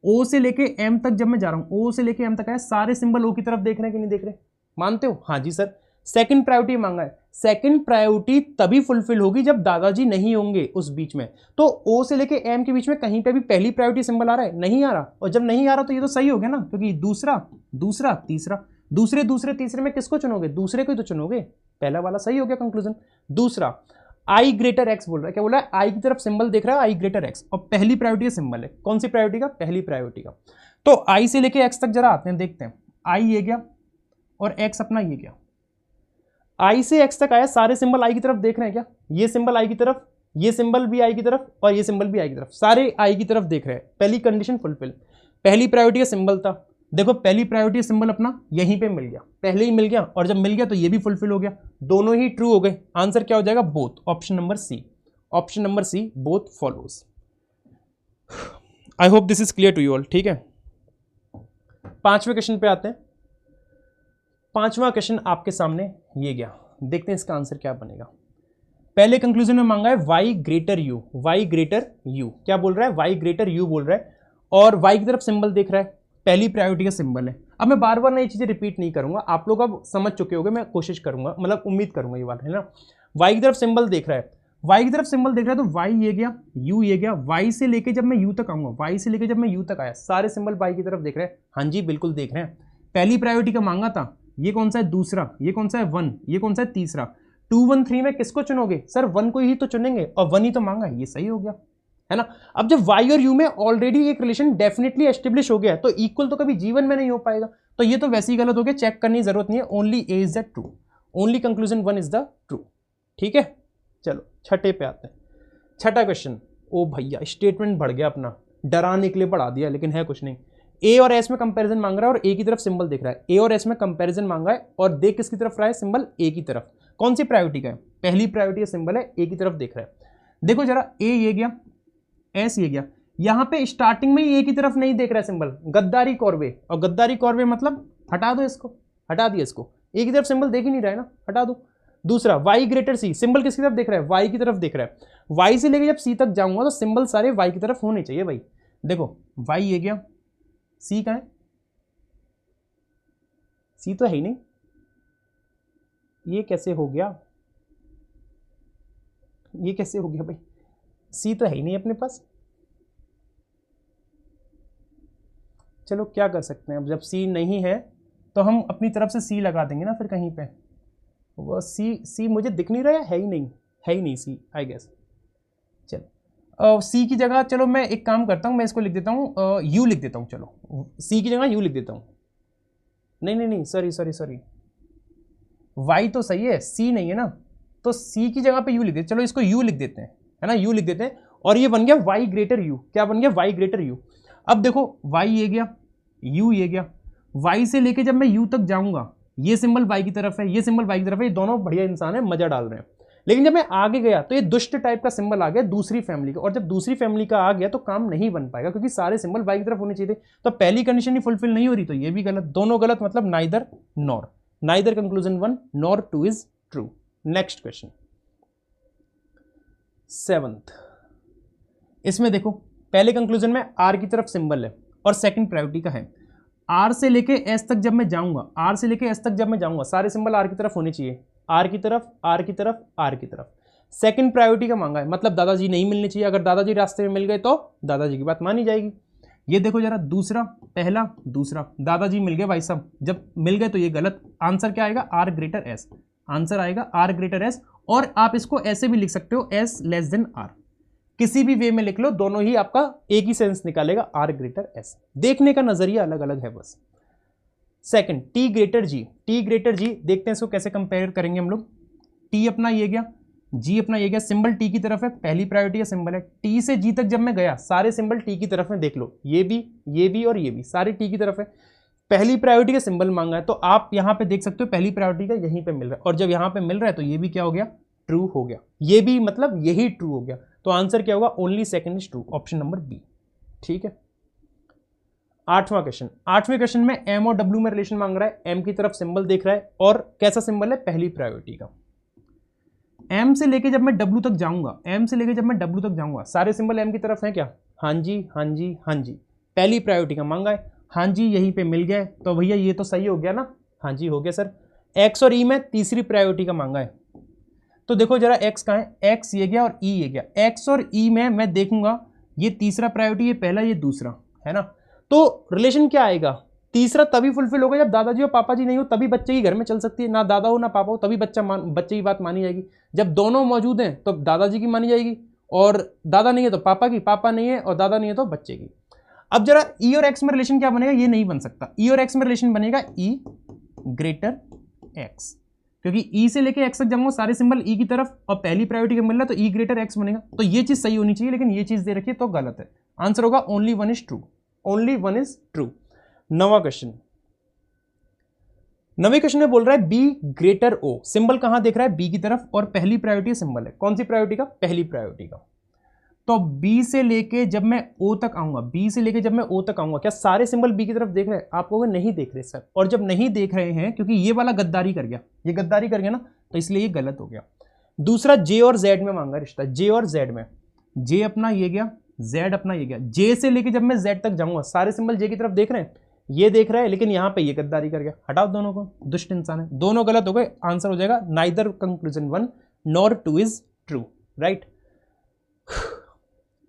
ओ से लेके एम तक जब मैं जा रहा हूं, ओ से लेके एम तक आया, सारे सिंबल ओ की तरफ देख रहे हैं कि नहीं देख रहे, मानते हो, हाँ जी सर। सेकंड प्रायोरिटी मांगा है, सेकंड प्रायोरिटी तभी फुलफिल होगी जब दादाजी नहीं होंगे उस बीच में। तो ओ से लेके एम के बीच में कहीं पे भी पहली प्रायोरिटी सिंबल आ रहा है, नहीं आ रहा, और जब नहीं आ रहा तो ये तो सही हो गया ना, क्योंकि दूसरा दूसरा तीसरा, दूसरे दूसरे तीसरे में किसको चुनोगे, दूसरे को ही तो चुनोगे, पहला वाला सही हो गया कंक्लूजन। दूसरा, आई ग्रेटर एक्स बोल रहा है, क्या बोल रहा है, आई की तरफ सिंबल देख रहा है, आई ग्रेटर एक्स, और पहली प्रायोरिटी का सिंबल है, कौन सी प्रायोरिटी का, पहली प्रायोरिटी का। तो आई से लेके एक्स तक जरा आते हैं, देखते हैं। आई ये गया और एक्स अपना ये गया, आई से एक्स तक आया, सारे सिंबल आई की तरफ देख रहे हैं क्या, ये सिंबल आई की तरफ, ये सिंबल भी आई की तरफ, और ये सिंबल भी आई की तरफ, सारे आई की तरफ देख रहे हैं। पहली कंडीशन फुलफिल, पहली प्रायोरिटी का सिंबल था, देखो पहली प्रायोरिटी सिंबल अपना यहीं पे मिल गया, पहले ही मिल गया, और जब मिल गया तो ये भी फुलफिल हो गया, दोनों ही ट्रू हो गए। आंसर क्या हो जाएगा, both, option number C, option number C, both follows. I hope this is clear to you all. ठीक है, पांचवें क्वेश्चन पे आते हैं। पांचवा क्वेश्चन आपके सामने ये गया, देखते हैं इसका आंसर क्या बनेगा। पहले कंक्लूजन में मांगा है y greater u, y greater u, क्या बोल रहा है, y ग्रेटर u बोल रहा है, और y की तरफ सिंबल देख रहा है, पहली प्रायोरिटी का सिंबल है। अब मैं बार बार नई चीजें रिपीट नहीं करूंगा, आप लोग अब समझ चुके होंगे, मैं कोशिश करूंगा, मतलब उम्मीद करूंगा ये बात, है ना। y की तरफ सिंबल देख रहा है, y की तरफ सिंबल देख रहा है, तो y ये गया, u ये गया, y से लेके जब मैं u तक आऊंगा, y से लेके जब मैं u तक आया, सारे सिंबल y की तरफ देख रहे हैं, हाँ जी बिल्कुल देख रहे हैं। पहली प्रायोरिटी का मांगा था, ये कौन सा है, दूसरा, ये कौन सा है, 1, ये कौन सा है, तीसरा। 2 1 3 में किसको चुनोगे सर, 1 को ही तो चुनेंगे, और 1 ही तो मांगा है, ये सही हो गया, है ना। अब जब y और u में ऑलरेडी एक रिलेशन डेफिनेटली एस्टेब्लिश हो गया, तो इक्वल तो कभी जीवन में नहीं हो पाएगा, तो ये तो वैसे ही गलत हो गया, चेक करने की जरूरत नहीं है, only A is the true, only conclusion 1 is the true. ठीक है, चलो छठे पे आते हैं। छठा क्वेश्चन, ओ भैया स्टेटमेंट बढ़ गया अपना, डराने के लिए बढ़ा दिया, लेकिन है कुछ नहीं। ए और एस में कंपैरिजन मांग रहा है और ए की तरफ सिंबल दिख रहा है, ए और एस में कंपैरिजन मांगा है और देख किसकी तरफ रहा है, सिंबल ए की तरफ। कौन सी प्रायोरिटी का है, पहली प्रायोरिटी का सिंबल है, ए की तरफ देख रहा है। देखो जरा, ए ये गया, एस ये गया, यहां पे स्टार्टिंग में ही ए की तरफ नहीं देख रहा है सिंबल, गद्दारी कौरवे, और गद्दारी कौरवे मतलब हटा दो इसको, हटा दिया इसको, ए की तरफ सिंबल देख ही नहीं रहा है ना, हटा दो। दूसरा, वाई ग्रेटर सी, सिंबल किसकी तरफ देख रहा है, वाई की तरफ देख रहा है, वाई से लेके जब सी तक जाऊंगा तो सिंबल सारे वाई की तरफ होने चाहिए भाई। देखो वाई ये गया, सी कहां है, सी तो है ही नहीं, ये कैसे हो गया, ये कैसे हो गया भाई, सी तो है ही नहीं अपने पास। चलो क्या कर सकते हैं, अब जब सी नहीं है तो हम अपनी तरफ से सी लगा देंगे ना फिर कहीं पे। वो सी मुझे दिख नहीं रहा है ही नहीं, है ही नहीं सी आई गेस। चलो सी की जगह, चलो मैं एक काम करता हूँ, मैं इसको लिख देता हूँ यू लिख देता हूँ, चलो सी की जगह यू लिख देता हूँ। नहीं नहीं नहीं, सॉरी वाई तो सही है, सी नहीं है ना, तो सी की जगह पे यू लिख देते, चलो इसको यू लिख देते हैं, है ना, यू लिख देते हैं, और ये बन गया वाई ग्रेटर यू। क्या बन गया, वाई ग्रेटर यू। अब देखो वाई ये गया, यू ये गया, वाई से लेके जब मैं यू तक जाऊंगा, ये सिंबल वाई की तरफ है, ये सिंबल वाई की तरफ है, ये दोनों बढ़िया इंसान है, मजा डाल रहे हैं। लेकिन जब मैं आगे गया तो ये दुष्ट टाइप का सिंबल आ गया दूसरी फैमिली का, और जब दूसरी फैमिली का आ गया तो काम नहीं बन पाएगा क्योंकि सारे सिंबल वाई की तरफ होने चाहिए थे। तो पहली कंडीशन ही फुलफिल नहीं हो रही, तो ये भी गलत, दोनों गलत, मतलब neither nor, neither conclusion 1 nor 2 is true. Next question 7th, इसमें देखो पहले कंक्लूजन में आर की तरफ सिंबल है और सेकंड प्रायोरिटी का है। आर से लेके एस तक जब मैं जाऊंगा, आर से लेके एस तक जब मैं जाऊंगा, सारे सिंबल आर की तरफ होने चाहिए, आर की तरफ, आर की तरफ, आर की तरफ। सेकंड प्रायोरिटी का मांगा है, मतलब दादाजी नहीं मिलने चाहिए, अगर दादाजी रास्ते में मिल गए तो दादाजी की बात मानी जाएगी। ये देखो जरा, दूसरा, पहला, दूसरा, दादाजी मिल गए भाई साहब, जब मिल गए तो ये गलत। आंसर क्या आएगा, आर ग्रेटर एस, आंसर आएगा आर ग्रेटर एस। और आप इसको ऐसे भी लिख सकते हो, एस लेस देन आर, किसी भी वे में लिख लो, दोनों ही आपका एक ही सेंस निकालेगा, आर ग्रेटर एस। देखने का नजरिया अलग अलग है बस। सेकंड, टी ग्रेटर जी, टी ग्रेटर जी, देखते हैं इसको कैसे कंपेयर करेंगे हम लोग। टी अपना ये गया, जी अपना ये गया, सिंबल टी की तरफ है, पहली प्रायोरिटी का सिंबल है। टी से जी तक जब मैं गया, सारे सिंबल टी की तरफ में, देख लो ये भी और ये भी सारे टी की तरफ है। पहली प्रायोरिटी का सिंबल मांगा है, तो आप यहां पे देख सकते हो पहली प्रायोरिटी का यहीं पे मिल रहा है, और जब यहां पे मिल रहा है तो ये भी क्या हो गया, ट्रू हो गया, ये भी मतलब यही ट्रू हो गया। तो आंसर क्या होगा, only second is true, option number B. ठीक है, 8वां क्वेश्चन, 8वें क्वेश्चन में एम और डब्ल्यू में रिलेशन मांग रहा है, एम की तरफ सिंबल देख रहा है, और कैसा सिंबल है, पहली प्रायोरिटी का। एम से लेके जब मैं डब्ल्यू तक जाऊंगा, एम से लेके जब मैं डब्ल्यू तक जाऊंगा, सारे सिंबल एम की तरफ है क्या, हाँ जी हाँ जी हाँ जी, पहली प्रायोरिटी का मांगा है, हाँ जी यहीं पे मिल गया, तो भैया ये तो सही हो गया ना, हाँ जी हो गया सर। एक्स और ई में तीसरी प्रायोरिटी का मांगा है, तो देखो जरा एक्स कहाँ है, एक्स ये गया और ई ये गया, एक्स और ई में मैं देखूंगा ये तीसरा प्रायोरिटी, ये पहला, ये दूसरा, है ना। तो रिलेशन क्या आएगा, तीसरा तभी फुलफिल होगा जब दादाजी और पापा जी नहीं हो, तभी बच्चे की घर में चल सकती है, ना दादा हो ना पापा हो, तभी बच्चे की बात मानी जाएगी। जब दोनों मौजूद हैं तो दादाजी की मानी जाएगी, और दादा नहीं है तो पापा की, पापा नहीं है और दादा नहीं है तो बच्चे की। अब जरा ई और एक्स में रिलेशन क्या बनेगा, ये नहीं बन सकता, ई और एक्स में रिलेशन बनेगा ई ग्रेटर एक्स, क्योंकि ई से लेके एक्स तक जाऊंगा, सारे सिंबल ई की तरफ, और पहली प्रायोरिटी का मिल रहा है, तो ई ग्रेटर एक्स बनेगा, तो ये चीज सही होनी चाहिए, लेकिन ये चीज दे रखी है तो गलत है। आंसर होगा only one is true, only one is true. 9वां क्वेश्चन, 9वें क्वेश्चन में बोल रहा है बी ग्रेटर ओ, सिंबल कहां देख रहा है, बी की तरफ, और पहली प्रायोरिटी सिंबल है, कौन सी प्रायोरिटी का, पहली प्रायोरिटी का। तो बी से लेके जब मैं ओ तक आऊंगा, बी से लेके जब मैं ओ तक आऊंगा, क्या सारे सिंबल बी की तरफ देख रहे हैं, आप कहोगे नहीं देख रहे सर, और जब नहीं देख रहे हैं क्योंकि ये वाला गद्दारी कर गया, ये गद्दारी कर गया ना, तो इसलिए ये गलत हो गया। दूसरा, जे और जेड में मांगा रिश्ता, जे और जेड में, जे अपना ये गया, जेड अपना ये गया, जे से लेके जब मैं जेड तक जाऊंगा, सारे सिंबल जे की तरफ देख रहे हैं, ये देख रहा है, लेकिन यहां पे ये गद्दारी कर गया, हटाओ दोनों को, दुष्ट इंसान है, दोनों गलत हो गए। आंसर हो जाएगा neither conclusion 1 nor 2 is true, right.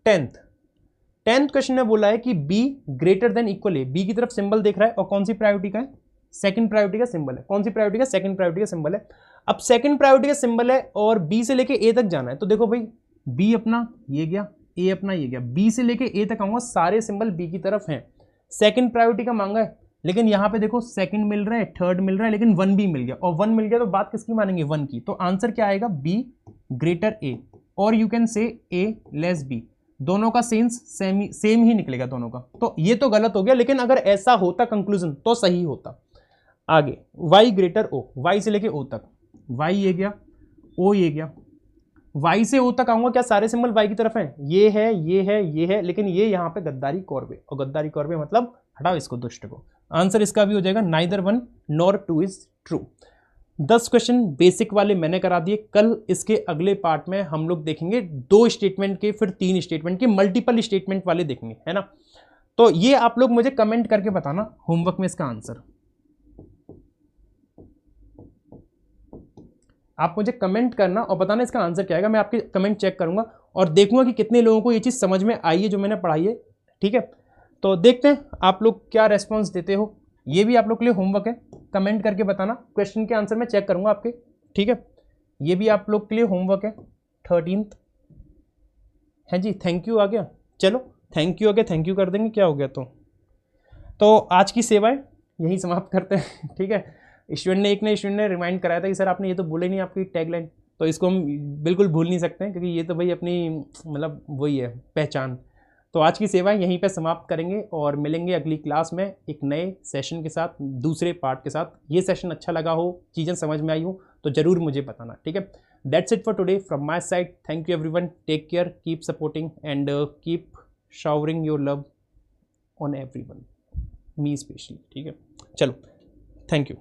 10th question में बोला है कि बी ग्रेटर देन इक्वल है, बी की तरफ सिंबल देख रहा है, और कौन सी प्रायोरिटी का है, सेकंड प्रायोरिटी का सिंबल है, कौन सी प्रायोरिटी का, सेकंड प्रायोरिटी का सिंबल है। अब सेकंड प्रायोरिटी का सिंबल है और बी से लेके ए तक जाना है, तो देखो भाई बी अपना ये गया, ए अपना ये गया, बी से लेके ए तक आऊंगा, सारे सिंबल बी की तरफ हैं, सेकंड प्रायोरिटी का मांगा है, लेकिन यहां पे देखो सेकंड मिल रहा है, थर्ड मिल रहा है, लेकिन 1 भी मिल गया, और 1 मिल गया तो बात किसकी मानेंगे, 1 की। तो आंसर क्या आएगा, बी ग्रेटर ए, और you can say A less B, दोनों का सेंस सेम ही निकलेगा दोनों का, तो ये तो गलत हो गया, लेकिन अगर ऐसा होता कंक्लूजन तो सही होता। आगे y ग्रेटर ओ, y से लेके o तक, y ये गया, o ये गया, y से o तक आऊंगा, क्या सारे सिंबल y की तरफ हैं, ये है ये है ये है, लेकिन ये यहां पे गद्दारी कौरवे, और गद्दारी कौरवे मतलब हटाओ इसको, दुष्ट को। आंसर इसका भी हो जाएगा neither 1 nor 2 is true. 10 question basic वाले मैंने करा दिए, कल इसके अगले पार्ट में हम लोग देखेंगे 2 स्टेटमेंट के, फिर 3 स्टेटमेंट के, मल्टीपल स्टेटमेंट वाले देखेंगे, है ना। तो ये आप लोग मुझे कमेंट करके बताना होमवर्क में इसका आंसर। आप मुझे कमेंट करना और बताना इसका आंसर क्या आएगा। मैं आपके कमेंट चेक करूंगा और देखूंगा कि कितने लोगों को ये चीज़ समझ में आई है जो मैंने पढ़ाई है। ठीक है, तो देखते हैं आप लोग क्या रेस्पॉन्स देते हो। ये भी आप लोग के लिए होमवर्क है, कमेंट करके बताना, क्वेश्चन के आंसर मैं चेक करूंगा आपके। ठीक है, ये भी आप लोग के लिए होमवर्क है। 13th है जी, थैंक यू आ गया, चलो थैंक यू आ गया, थैंक यू कर देंगे, क्या हो गया। तो आज की सेवाएं यही समाप्त करते हैं। ठीक है, एक ने रिमाइंड कराया था कि सर आपने ये तो बोले नहीं आपकी टैगलाइन, तो इसको हम बिल्कुल भूल नहीं सकते हैं क्योंकि ये तो भाई अपनी मतलब वही है पहचान। तो आज की सेवाएं यहीं पे समाप्त करेंगे और मिलेंगे अगली क्लास में एक नए सेशन के साथ, दूसरे पार्ट के साथ। ये सेशन अच्छा लगा हो, चीज़ें समझ में आई हो तो ज़रूर मुझे बताना। ठीक है, that's it for today from my side. Thank you everyone, take care, keep supporting and keep showering your love on everyone, me specially. ठीक है, चलो थैंक यू।